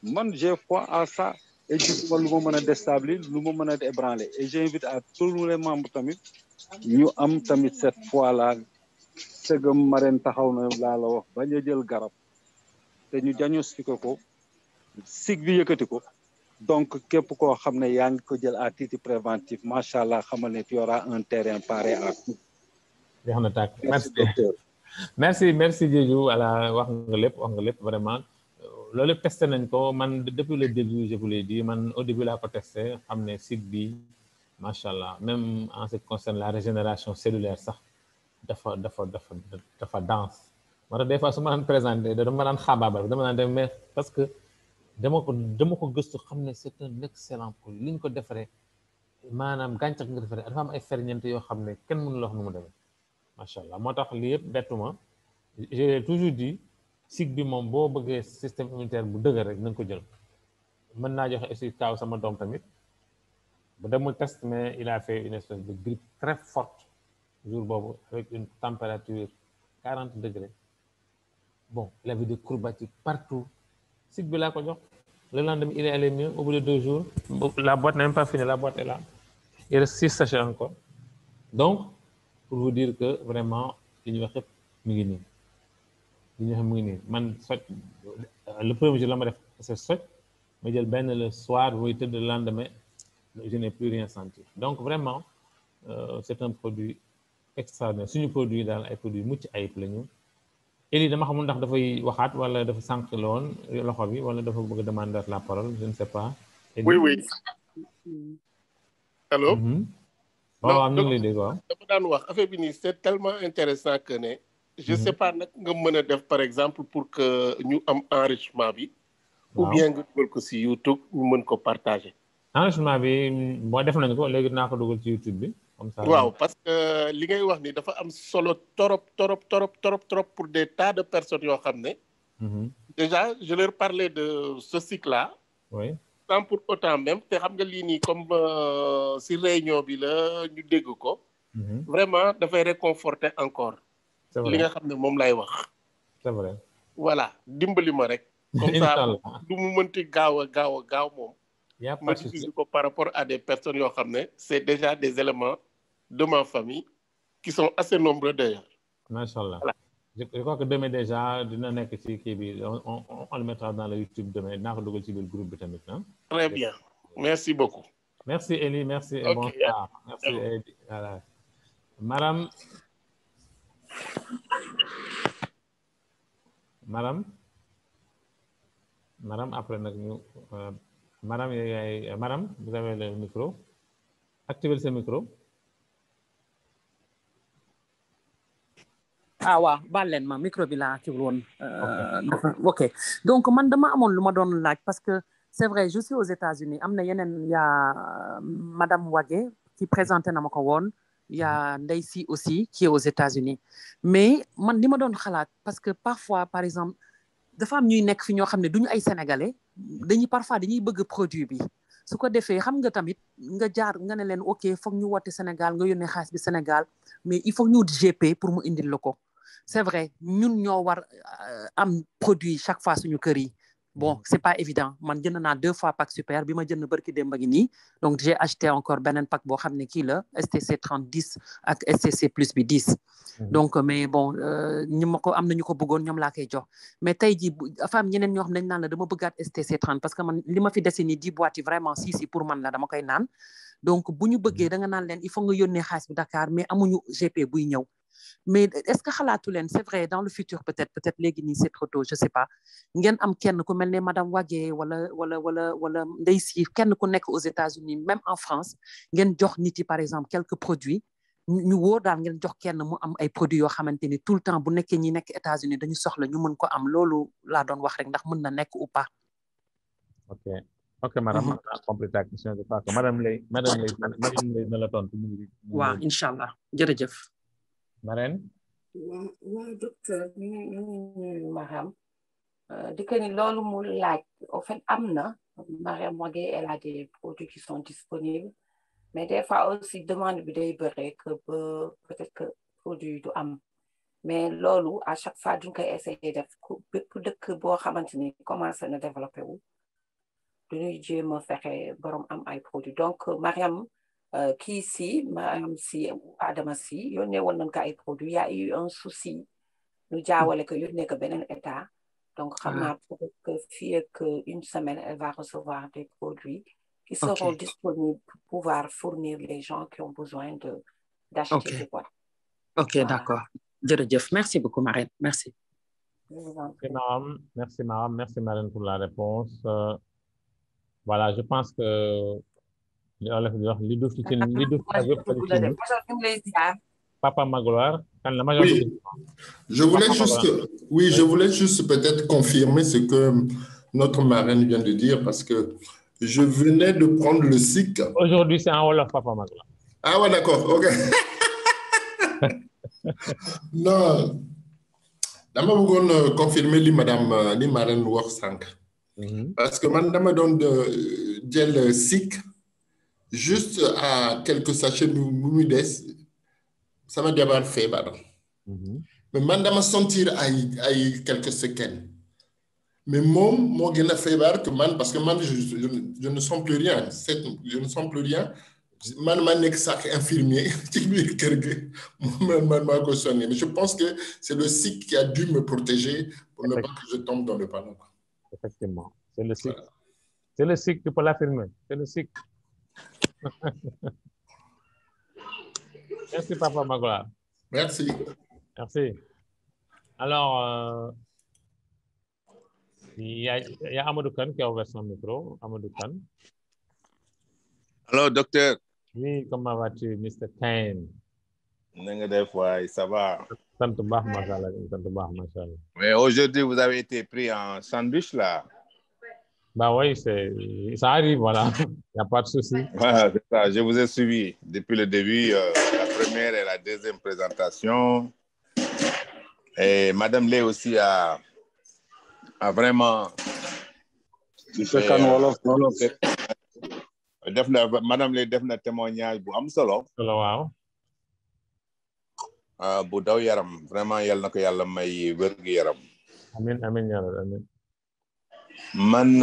man j'ai foi à ça et gisuma lu ma mën a déstabiliser lu ma mën a ébranler et j'invite à tous les membres tamit ñu am tamit cette foi là sëgëm marraine taxaw na laa la wax bañ a jël garab te ñu diagnostiqué ko SIG bi yëkkati ko donc képp koo xam ne yaa ngi ko jël à titre préventif macha allah xamal ne tu auras un terrain paré à tout. jeex na tàkk merci Diédhiou ala wax nga lépp vraiment loolu lépp testé nañ ko man depuis le début je vous l'ai dit man au début laa ko testé xam ne SIG bi macha allah même en ce qui concerne la régénération cellulaire sax. dafa danse moo tax des fois su ma daan présenté dama daan xaabaabal dama daan dem mais parce que dama ko gëstu xam ne c'est un excellent produit li ñu ko defaree maanaam gàncax nga defaree dafa am ay ferñeent yoo xam ne kenn mënu la wax nu mu demee macha allah moo tax lii yëpp bettuma j'ai toujours dit SIG bi moom boo bëggee système immunitaire bu dëgër rek na nga ko jël mën naa joxe aussi kaaw sama doom tamit bu demul test mais il a fait une espèce de grippe très forte jour boobu avec une température 40 degrés bon il avait des courbatures partout SIG bi laa ko jox le lendemain il est allé mieux au bout de 2 jours la boîte n'est même pas finie la boîte est là il reste 6 sachets encore donc pour vous dire que vraiment li ñuy wax yëpp mi ngi nii li ñu xam mu ngi nii man soj le premier jour la ma def c'est soj ma jël benn le soir muy tëdd le lendemain je n'ai plus rien senti donc vraiment c'est un produit extraordinaire suñu produit daal ay produits mucc ayib la ñu Eli dama xamul ndax dafay waxaat wala dafa sànq la woon loxo bi wala dafa bëgg a demander la parole je ne sais pas. oui oui allo. waaw am nañu lay dégg waaw. dama daan wax affaire bi nii c'est tellement intéressant que ne. je sais pas nag nga mën a def par exemple pour que ñu am enrichissement bi. ou bien nga dugal ko si YouTube ñu mën ko partager. enrichissement bi boo def nañu ko léegi dinaa ko dugal ci YouTube bi. comme ça waaw parce que li ngay wax ni dafa am solo trop pour des tas de personnes yoo xam ne. déjà je leur parlais de ce cycle-là. oui. sans pour autant même te xam nga lii nii comme si réunion bi la ñu dégg ko. vraiment dafay réconforter encore. c'est vrai li nga xam ne moom lay wax. c'est vrai. voilà dimbali ma rek. comme ça du mu mënti gaaw moom. y a ma diffuser ko par rapport à des personnes yoo xam ne c'est déjà des éléments de ma famille qui sont assez nombreux d'ailleurs. Machallah. Voilà. Je crois que demain déjà dina nekk ci kii bi on le mettra dans le YouTube demain dinaa ko dugal ci biir groupe bi tamit ah. Très bien. Merci beaucoup. Merci Eli, merci et okay, bonsoir. Merci Eli. Voilà. Madame après nag ñu madame vous avez le micro. Activez ce micro. ah waaw baal leen ma micro bi laa activé woon. ok donc man dama amoon lu ma doon laaj parce que c'est vrai je suis aux États-Unis am na yeneen yaa madame Wagué qui présenté na ma ko woon yaa Ndeye Si aussi qui est aux États-Unis mais man li ma doon xalaat parce que parfois par exemple dafa am ñuy nekk fi ñoo xam ne duñu ay sénégalais parfois dañuy bëgg produit bi su ko defee xam nga tamit nga jaar nga ne leen ok foog ñu woote Sénégal nga yónnee xaalis bi Sénégal mais il faut ñu GP pour mu indil la ko. C'est vrai ñun ñoo war am produit chaque fois suñu kër yi bon c'est pas évident man jënd naa 2 fois pack super bi ma jënd barki démb a ngi nii donc j'ai acheté encore beneen pack boo xam ne kii la STC 3010 ak STC plus bi 10 donc mais bon ñu ma ko am na ñu ko bëggoon ñoom laa koy jox mais tey jii dafa am ñeneen ñoo xam ne dañ naan la dama bëggaat STC 30 parce que man li ma fi dese nii 10 boîtes yi vraiment si pour man la dama koy naan donc bu ñu bëggee da nga naan leen il faut nga yónnee xaalis bi Dakar mais amuñu GP buy ñëw mais est-ce que xalaatu leen c'est vrai dans le futur peut-être léegi nii c'est trop tôt je sais pas ngeen am kenn ku mel ne madame Wagué wala Ndeye Si kenn ku nekk aux États-Unis même en France ngeen jox nit yi par exemple quelques produits ñu wóor daal ngeen jox kenn mu am ay produits yoo xamante ni tout le temps bu nekkee ñi nekk États-Unis dañu soxla ñu mën ko am loolu laa doon wax rek ndax mën na nekk ou pas. ok madame complète la question je crois que madame lay na la tontu. waaw inchallah jërëjëf. Marraine. waaw docteur ñu Mariam di que ni loolu mu laaj au fait am na Mariam Wagué elle a des produits qui sont disponibles mais des fois aussi demande bi day bëre que peut-être que produit du am mais loolu à chaque fois duñ koy essayer def bépp dëkk boo xamante ni commencé na développé wu duñuy jéem a fexe borom am ay produits donc Mariam kii si Mariam Si Adama Si yónnee woon nañ ko ay produits y a eu un souci ñu jaawale ko yónnee ko beneen état donc xam naa peut-être que fii ak une semaine elle va recevoir des produits qui seront disponibles pour pouvoir fournir les gens qui ont besoin d'acheter des boîtes. Ok, d'accord. Jërëjëf. Merci beaucoup Marraine. Merci. Merci Marraine pour la réponse. Voilà, je pense que Papa Magloire, quand la majorité... Oui, je voulais juste peut-être confirmer ce que notre marraine vient de dire parce que je venais de prendre le SIC. Aujourd'hui, c'est en Wolof, Papa Magloire. Ah ouais, d'accord, ok. Non, dama bëggoon confirmer li marraine wax sànq. Parce que man dama doon jël SIC juste à quelques sachets bu muy des sama jabar feebar. Mais man dama sentir ay quelques séquelles. Mais moom moo gën a feebar que man parce que man je ne sens plus rien. Je ne sens plus rien. man nekk sax infirmier ci biir kër gi man maa ko sonné mais je pense que c'est le SIC qui a dû me protéger pour ne pas que je tombe dans le panneau. Effectivement, c'est le SIC. Voilà. C'est le SIC, tu peux l'affirmer. C'est le SIC. Merci, Papa Magloire. Merci. Merci. Alors, il y a Amadou Kane qui a ouvert son micro. Amadou Kane. Alors, docteur. Oui, comment vas-tu, Mr. Kane? Ça va. Mais aujourd'hui, vous avez été pris en sandwich, là. Bah oui, ça arrive, voilà. Il n'y a pas de souci. Voilà, c'est ça. Je vous ai suivi depuis le début, la première et la deuxième présentation. Et Madame Lay aussi a vraiment... Madame Lay def na témoignage bu am solo. Waaw. Bu daw yaram vraiment yal na ko yàlla may wérgu yaram. Amiin amiin yàlla amiin. Man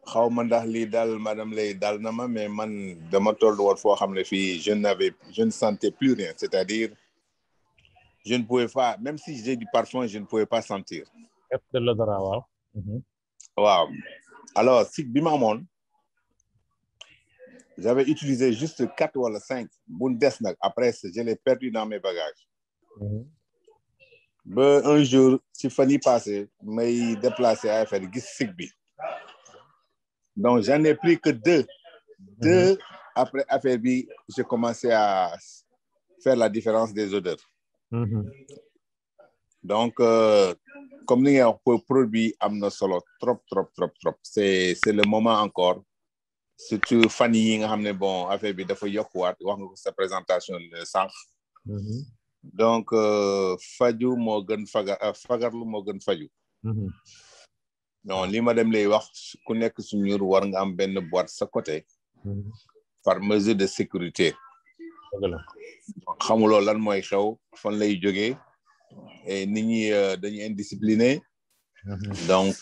xaw ma ndax lii daal Madame Lay dal na ma mais man dama toll woon foo xam ne fii je ne sentais plus rien, c'est-à-dire je ne pouvais pas, même si j'ai du parfum, je ne pouvais pas sentir. De l'odorat, waaw. Waaw. Alors si bi ma amoon j'avais utilisé juste 4 ou 5. Après, je l'ai perdu dans mes bagages. Un jour, si Fanny passé, je me déplacé à faire du Sigbi. Donc, j'en ai pris que 2. 2, après affaire bi, j'ai commencé à faire la différence des odeurs. Donc, comme nous avons produit amna solo trop. C'est le moment encore. Surtout Fanny yi nga xam ne bon affaire bi dafa yokkuwaat wax nga ko sa présentation sànq. Donc faju moo gën fagarlu moo gën faju. Donc li ma dem lay wax ku nekk suñu war nga am benn boîte sa côté par mesure de sécurité. Xamuloo lan mooy xew fan lay jógee et nit ñi dañuy indiscipliné. Donc,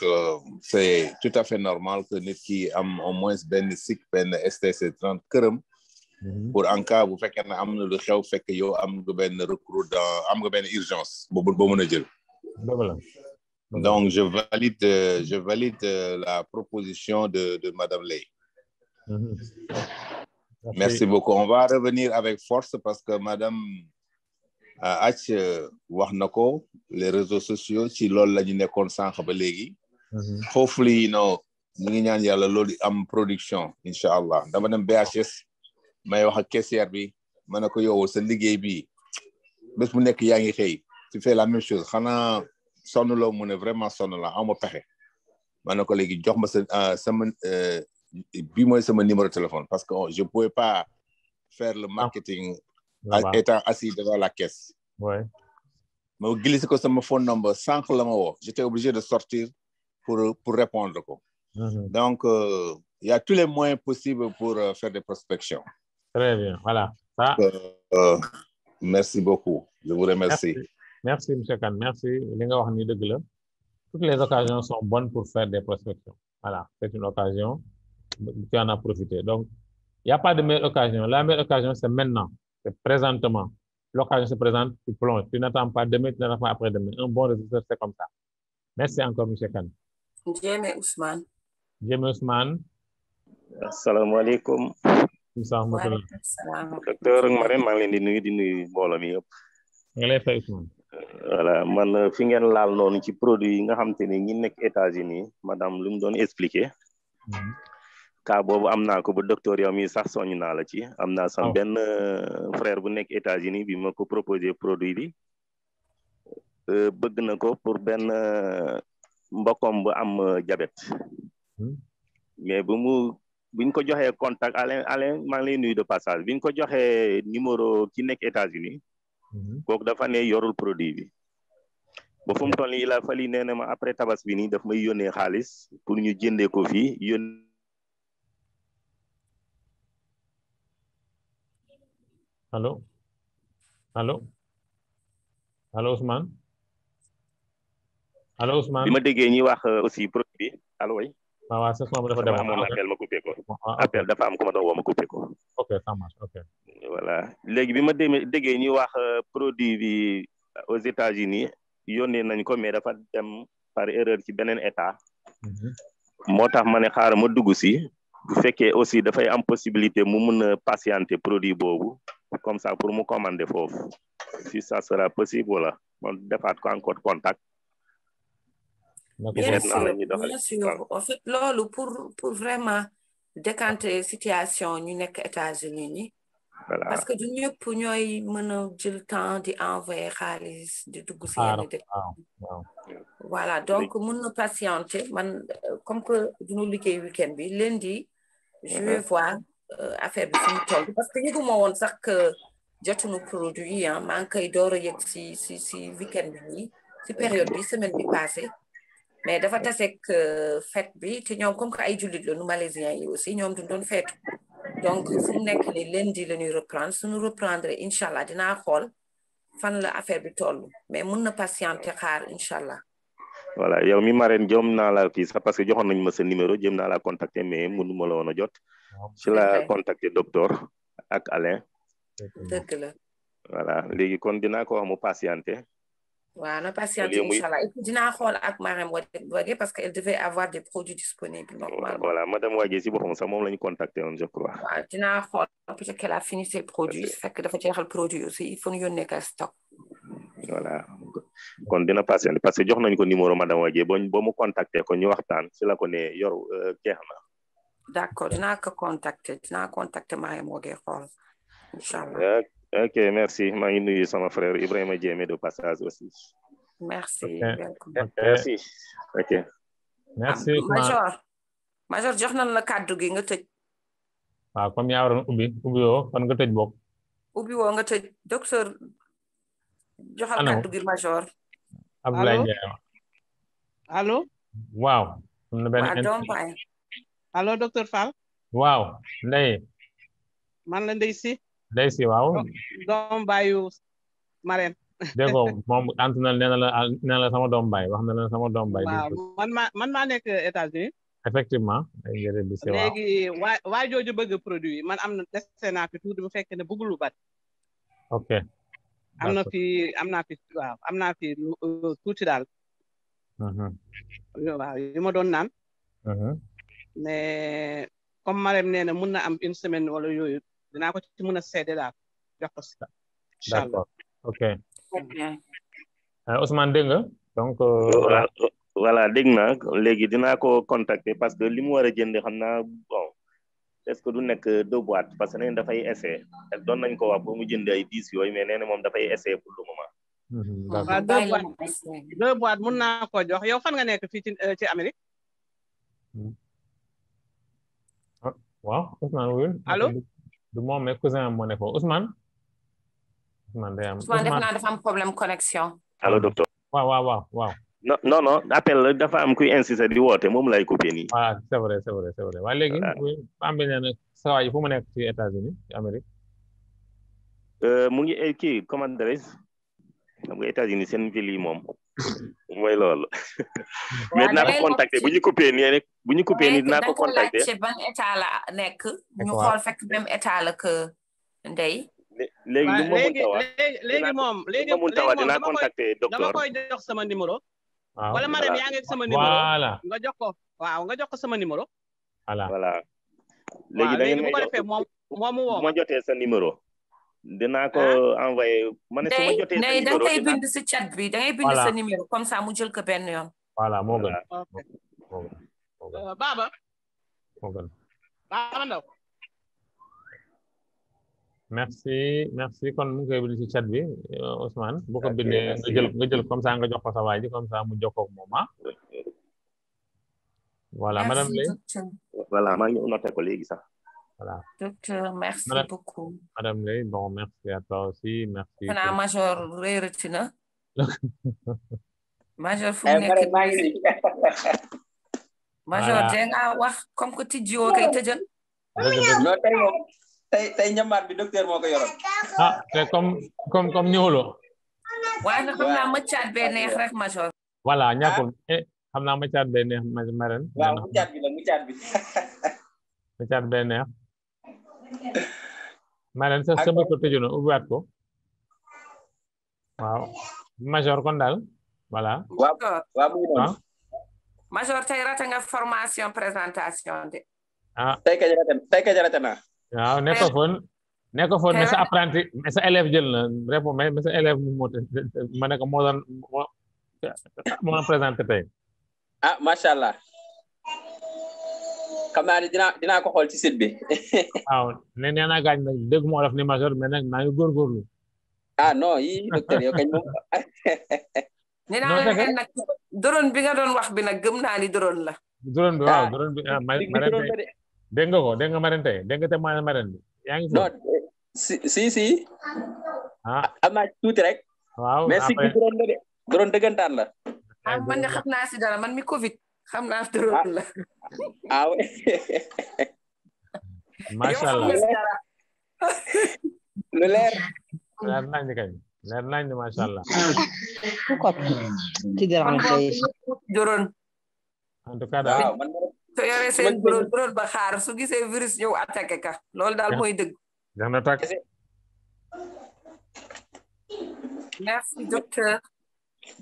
c'est tout à fait normal que nit ki am au moins benn SIC, benn STC30 këram pour en cas bu fekkee ne am na lu xew fekk yow am nga benn recours am nga benn urgence boo mën a jël. Donc, je valide la proposition de Madame Lay. Merci beaucoup. On va revenir avec force parce que Madame Ath wax na ko les réseaux sociaux ci loolu la ñu nekkoon sànq ba léegi. Hopefully ñu ngi ñaan yàlla loolu am production incha allah dama dem BHS may wax ak caissière bi ma ne ko yow sa liggéey bi bés bu nekk yaa ngi xëy tu fais la même chose xanaa sonn loo mu ne vraiment sonn la aw ma pexe ma ne ko léegi jox ma sama bi mooy sama numéro de téléphone parce que je pouvais pas faire le marketing étant assis devant la caisse. Ouais. Ma glissé ko sama phone number sànq la ma woo. J'étais obligé de sortir pour répondre ko. Donc il y a tous les moyens possibles pour faire des prospections. Très bien, voilà. Ça. Merci beaucoup. Je vous remercie. Merci M. Kane. Merci. Li nga wax ni dëgg la. Toutes les occasions sont bonnes pour faire des prospections. Voilà, c'est une occasion. Tu en as profité. Donc, il n'y a pas de meilleure occasion. La meilleure occasion, c'est maintenant. C'est présentement. L'occasion se présente, tu plonges. Tu n'attends pas demain, tu n'attends pas après-demain. Un bon résultat, c'est comme ça. Merci encore, M. Kane. Djemé Ousmane. Djemé Ousmane. Assalamu alaikum. Docteur Marème, maa ngi leen di nuyu mbooloo mi yëpp. Nga lay fay Ousmane. Voilà, man fi ngeen laal noonu ci produit yi nga xam te ne ñi nekk États-Unis madame lu mu doon expliqué. Cas boobu am naa ko ba docteur yow mi sax soññ naa la ci am naa sam benn frère bu nekk États-Unis bi ma ko proposé produit bi bëgg na ko pour benn mbokkom bu am diabète mais buñ ko joxee contact Alain maa ngi lay nuyu de passage biñ ko joxee numéro ki nekk États-Unis kooku dafa ne yorul produit bi ba fu mu toll nii il a fallu nee na ma après tabas bi nii daf may yónnee xaalis pour ñu jëndee ko fii Allô Ousmane. Allô Ousmane. bi ma déggee ñi wax aussi produit bi allo way. waaw c'est ça dafa dem amoon appel ma coupé ko. Appel dafa am ku ma doon woo ma coupé ko. Ok. ça marche, ok. Voilà léegi bi ma déggee ñuy wax produit bi aux États-Unis yónnee nañ ko mais dafa dem par erreur ci beneen état moo tax ma ne xaaral ma dugg si bu fekkee aussi dafay am possibilité mu mën a patienter produit boobu comme ça pour mu commander foofu si ça sera possible wala man defaat ko encore contact. Bien sûr en fait loolu pour vraiment décanter situation ñu nekk États-Unis ni voilà parce que du ñëpp ñooy mën a jël temps di envoyer xaalis di dugg si yenn dëkk voilà donc mën na patienter man comme que duñu liggéey week-end bi lundi je vais voir affaire bi fu mu toll parce que yëguma woon sax que jotuñu produit yi maa ngi koy door a yëg si week-end bi nii si période bi semaine bi passée mais dafa taseeg fête bi te ñoom comme que ay jullit la nu malaisiens yi aussi ñoom duñ doon feetu donc fu mu nekk ni lundi la ñuy reprendre suñu reprendre incha allah dinaa xool fan la affaire bi toll mais mun na patienter xaar incha allah. voilà yow mi Marème jëm naa la kii sax parce que joxoon nañu ma sa numéro jëm naa la contacter mais mënuma la woon a jot. ci la contacter docteur ak Alain. dëgg la. voilà léegi kon dinaa ko wax mu patienter. waaw na patienter inchallah et puis dinaa xool ak Marème Wagué parce que elle devait avoir des produits disponibles normalement. voilà madame Wagué si boppam sax moom la ñu contacté woon je crois. waaw dinaa xool peut-être qu'elle a fini ses produits fekk dafa jeexal produit aussi il faut ñu yónnee ko stock. voilà kon dina patienter parce que jox nañu ko numéro madame Wagué ba mu contacté ko ñu waxtaan si la ko ne yor jeex na. d'accord dinaa ko contacter Marème Wagué xool inchallah. Ok, merci. maa ngi nuyu sama frère Ibrahima Diémé de passage aussi. Merci. Merci. Ok. Merci. Major jox nañ la kàddu gi nga tëj. waaw comme yaa waroon ubbi woo kon nga tëj bokk. ubbi woo nga tëj docteur joxal kàddu gi Major. Abdoulaye Ndiaye. allo. waaw. allo docteur Fall. waaw Ndeye. man la Ndeye Si. Ndeye Si waaw. doom baayu Marème. dégg nga moom Antoine nee na la sama doom baay wax na la sama doom baay. waaw man maa nekk États-Unis. effectivement. léegi waa jooju bëgg produit man am na dese naa fi tuuti bu fekkee ne bëggul lu bari. ok. am naa fi tuuti daal. waaw yi ma doon naan. mais comme Marème nee na mun na am une semaine wala yooyu. dinaa ko ci mën a seede daal jox ko si. d'accord ok. Ousmane dégg nga donc. voilà dégg naa léegi dinaa ko contacter parce que li mu war a jënd xam naa bon est-ce que du nekk 2 boîtes parce que nee na dafay essayer doon nañ ko wax ba mu jënd ay 10 yooyu mais nee na moom dafay essayer pour le moment. waaw 2 boîtes mun naa ko jox yow fan nga nekk fii ci Amérique. waaw Ousmane wuyul. allo. du moom mais cousin moo ne ko Ousmane. Ousmane def naa dafa am problème connexion. allo docteur. waaw. non appel dafa am kuy insister di woote moom lay coupé nii. voilà c'est vrai waaye léegi. am bi nee na sa waay fu mu nekk ci États-Unis ci Amérique. mu ngi kii comment dirais-je xam nga États-Unis seen ville yi moom mooy loolu. mais dinaa ko contacter bu ñu coupé nii rek bu ñu coupé nii dinaa ko contacter. mais ban état la nekk. ñu xool fekk même état la que Ndeye. léegi moom dinaa contacter docteur dama koy jox sama numéro. waaw wala Marème yaa ngi ak sama numéro. voilà nga jox ko nga jox ko sama numéro. voilà. léegi bu ko defee moom mu woo ma jotee sa numéro. dinaa ko envoyé. ma ne su ma jotee sa numéro da ngay bind si chat bi da ngay bind sa numéro comme ça mu jël ko benn yoon. voilà moo gën. Baba. moo gën. Baba Ndaw. merci kon mu ngi koy bind ci chat bi Ousmane bu ko bindee nga jël comme ça nga jox ko sa waay ji comme ça mu jokkoo ak moom voilà madame Lay. voilà maa ngi noté ko léegi sax. voilà docteur merci beaucoup. madame Lay bon merci à toi aussi merci. xanaa Major réerati na. Major fu mu nekk Major de nga wax comme que tijjiwoo kay tëjal. non tey njambaar bi docteur moo ko yoroon. te comme ñëwuloo. waaye nag xam naa mëccaat bee neex rek Major. voilà ñàkkul xam naa mëccaat bee neex Marème. waaw mëccaat bi. mëccaat bee neex. Marème sa micro tëju na ubbiwaat ko waaw major kon daal voilà waaw mu ngi noonu major tey rate nga formation présentation de tey ka jarate naa waaw ne ko foon mais sa apprenti mais sa élève jël na répond mais sa élève moo ma ne ko moo doon présenté tey macha allah xam naa ni dinaa ko xool ci site bi waaw nee naa gaañ nag dégg moo def ni major mais nag maa ngi góorgóorlu non yi docteur yow kañ moom ni naa leen nag drone bi nga doon wax bi nag gëm naa ni drone la drone bi waaw drone bi Marème tey dégg nga ko dégg nga Marème tey dégg nga te Marème bi yaa ngi non si am naa tuuti rek waaw mais si drone la de drone dëggantaan la man de xam naa si dara man mi Covid xam naa drone la oui macha allah lu leer nañ kay leer nañ macha allah drone en tout cas daal so yore seen drone ba xaar su gisee virus ñëw attaqué ka loolu daal mooy dëgg jax na tak merci docteur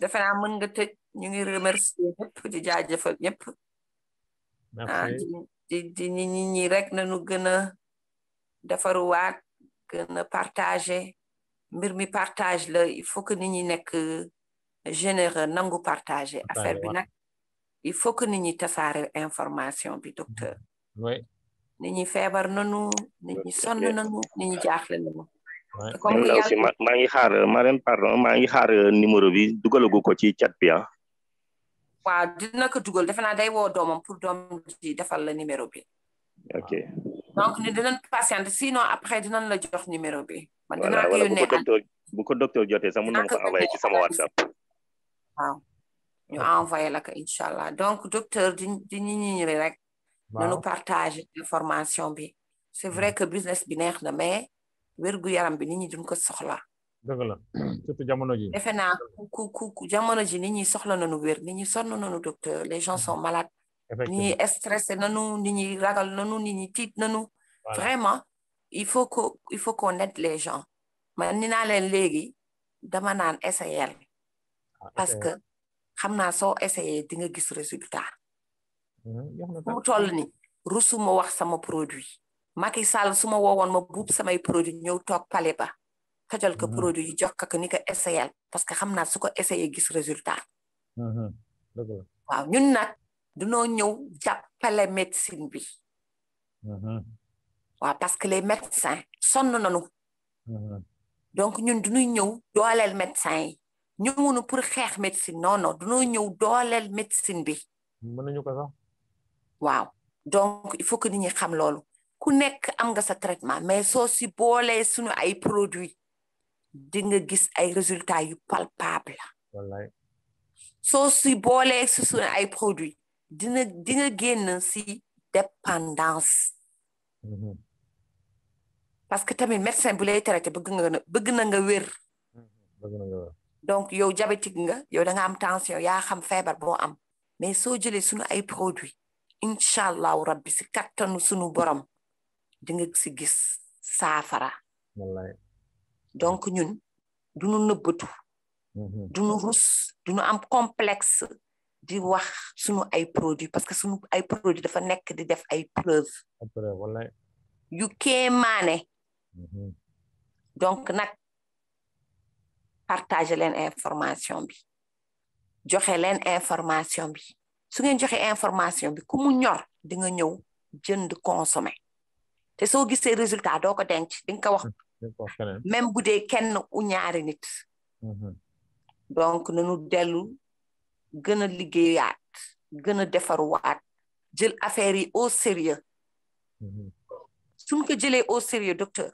defe naa mën nga tëj ñu ngi remercier ñëpp di jaajëfal ñëpp di nit ñi rek nañu gën a defaruwaat gën a partager mbir mi partage la il faut que nit ñi nekk généreux nangu partager affaire bi nag il faut que nit ñi tasaare information bi docteur nit ñi feebar nañu nit ñi sonn nañu nit ñi jaaxle nañu comme aussi maa ngi xaar Marème pardon maa ngi xaar numéro bi dugalagu ko ci chat bi waaw dina ko dugal defe naa day woo doomam pour doom ji defal la numéro bi ok donc ni dinañ patiente sinon après dinañ la jox numéro bi man dinaa ko wala yónnee bu ko docteur jotee sax mën na ko envoyé ci sama WhatsApp waaw ñu envoyé la ko incha allah donc docteur di ñi rek nañu partager information bi c'est vrai que business bi neex na mais wérgu yaram bi nit ñi duñ ko soxla dëgg la surtout jamono ji defe naa ku jamono ji nit ñi soxla nañu wér nit ñi sonn nañu docteur les gens sont malades nit ñi stressé nañu nit ñi ragal nañu nit ñi tiit nañu vraiment il faut qu'on aide les gens man ni naa leen léegi dama naan essayer parce que xam naa soo essayé di nga gis résultat mu toll ni rusuma wax sama produit Macky Sall su ma woowoon ma buub samay produit ñëw toog pale ba xajal ko produit yi jox ko ni ko essayé parce que xam naa su ko essayé gis résultat waaw ñun nag dunoo ñëw jàppale médecine bi waaw parce que les médecins sonn nañu donc ñun duñuy ñëw dooleel médecin yi ñëwunu pour xeex médecine non dunoo ñëw dooleel médecine bi mën nañu ko sax waaw donc il faut que nit ñi xam loolu ku nekk am nga sa traitement mais soo si boolee suñu ay produits di nga gis ay résultats yu palpable wallaay soo si boolee si suñu ay produits di nga génn si dépendance parce que tamit médecin bu lay traité bëgg na nga wér donc yow diabétique nga yow da nga am tension yaa xam feebar boo am mais soo jëlee suñu ay produits incha allahu rabbi si kattanu suñu borom di nga si gis saafara donc ñun duñu nëbbatu duñu rus duñu am complexe di wax suñu ay produits parce que suñu ay produits dafa nekk di def ay preuve yu kéemaane donc nag partager leen information bi joxe leen information bi su ngeen joxe information bi ku mu ñor di nga ñëw jënd consommer te soo gisee résultat doo ko denc di nga ko wax même bu dee kenn u ñaari nit donc nañu dellu gën a liggéeyaat gën a defaruwaat jël affaire yi au sérieux suñ ko jëlee au sérieux docteur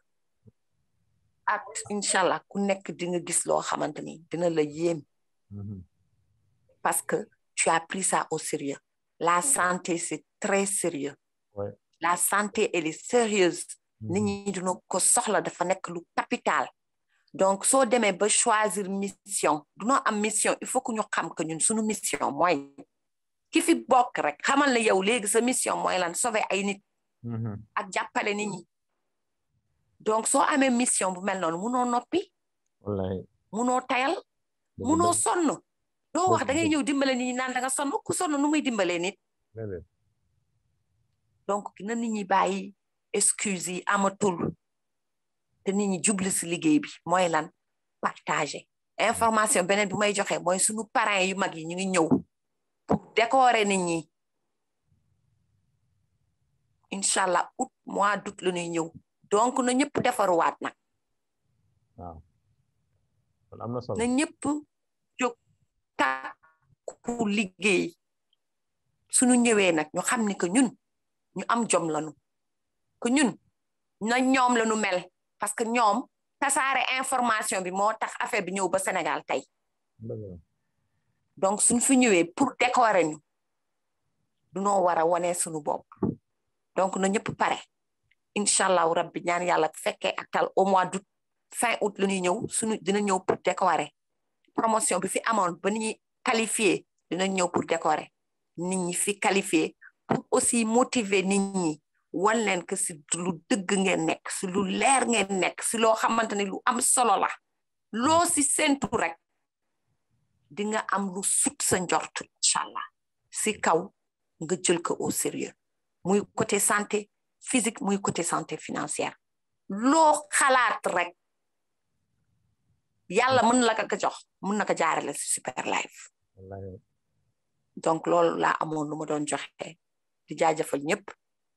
ak inchallah ku nekk di nga gis loo xamante ni dina la yéem parce que tu as pris ça au sérieux la santé c'est très sérieux la santé elle est sérieuse nit ñi dina ko soxla dafa nekk lu capital donc soo demee ba choisir mission dunoo am mission il faut que ñu xam que ñun suñu mission mooy ki fi bokk rek xamal na yow léegi sa mission mooy lan sauver ay nit ak jàppale nit ñi donc soo amee mission bu mel noonu munoo noppi wallahi munoo tayal munoo sonn doo wax da ngay ñëw dimbale nit ñi naan da nga sonn ku sonn nu muy dimbalee nit donc na nit ñi bàyyi excuse yi amatul te nit ñi jubli si liggéey bi mooy lan partager information beneen bi may joxe mooy suñu parrain yu mag yi ñu ngi ñëw pour décorer nit ñi incha allah août mois d'août la ñuy ñëw donc na ñëpp defaruwaat nag waaw am na solo na ñëpp jóg takku liggéey suñu ñëwee nag ñu xam ni que ñun ñu am jom lañu que ñun na ñoom lañu mel parce que ñoom tasaare information bi moo tax affaire bi ñëw ba Sénégal tey donc suñ fi ñëwee pour décorer ñu dunoo war a wane suñu bopp donc na ñëpp pare incha allahu rabbi ñaan yàlla fekkee ak tal au mois d'août fin août la ñuy ñëw suñu dina ñëw pour décorer promotion bi fi amoon ba nit ñi qualifié dina ñëw pour décorer nit ñi fi qualifié pour aussi motiver nit ñi wan leen que si lu dëgg ngeen nekk si lu leer ngeen nekk si loo xamante ne lu am solo la loo si sentu rek di nga am lu sut sa njort incha allah si kaw nga jël ko au sérieux muy côté santé physique muy côté santé financière loo xalaat rek yàlla mën la ko jox mën na ko jaarale si Super Life donc loolu laa amoon lu ma doon joxe di jaajëfal ñëpp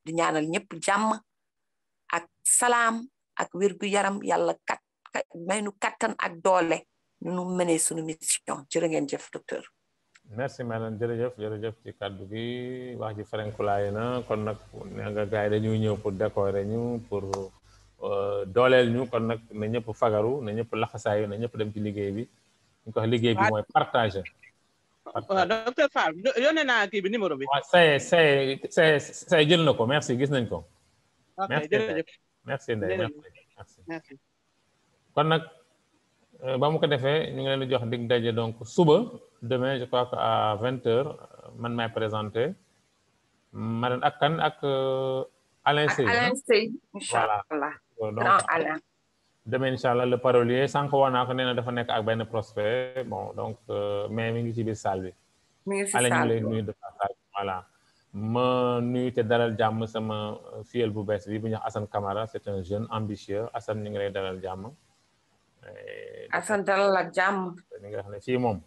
di ñaanal ñëpp jàmm ak salaam ak wérgu yaram yàlla may nu kattan ak doole nu mënee suñu mission jërë ngeen jëf docteur merci madame jërëjëf ci kàddu gi wax ji ferenkulaay na kon nag nga gars yi dañuy ñëw pour décorer ñu pour dooleel ñu kon nag na ñëpp fagaru na ñëpp laxasaayu na ñëpp dem ci liggéey bi ñu ko wax liggéey bi mooy partager waaw docteur Fall yónnee naa kii bi numéro bi. waaw say jël na ko merci gis nañ ko. ok jërëjëf merci Ndeye merci. kon nag ba mu ko defee ñu ngi leen di jox dig daje donc suba demain je crois que à 20h man maay présenté ma leen ak kan ak Alain Seye. Alain Seye incha allah grand Alain. demain incha allah le parolier sànq wax naa ko nee na dafa nekk ak benn prospect bon donc mais mi ngi ci biir salle bi. mi ngi ci salle bi ñu lay nuyu de passage voilà. ma nuyu te dalal jàmm sama filleul bu bees bi bu ñuy wax Assane Camara c'est un jeune ambitieux Assane ñu ngi lay dalal jàmm. Assane dalal ak jàmm. ñu ngi wax ne fii moom.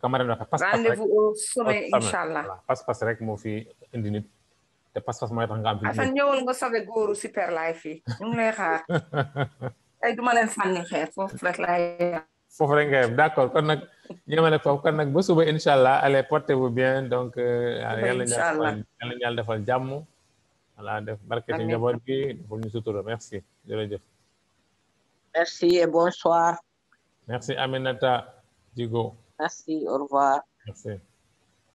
Camara dafa pas-pas rek rendez-vous au sommet incha allah. pas-pas rek moo fi indi nit te pas-pas mooy tax nga am. Assane ñëwul nga sauvé góoru Super Life yi ñu ngi lay xaar. ay duma leen fànni xeer foofu rek laay. foofu rek nga yem d'accord kon nag ñëwale foofu kon nag ba suba incha allah allez portez-vous bien donc. yàlla yàlla defal jàmm. voilà def barke ci njaboot bi defal ñu sutura merci jërëjëf. merci et bonsoir. merci Aminata Djigo. merci au revoir. merci.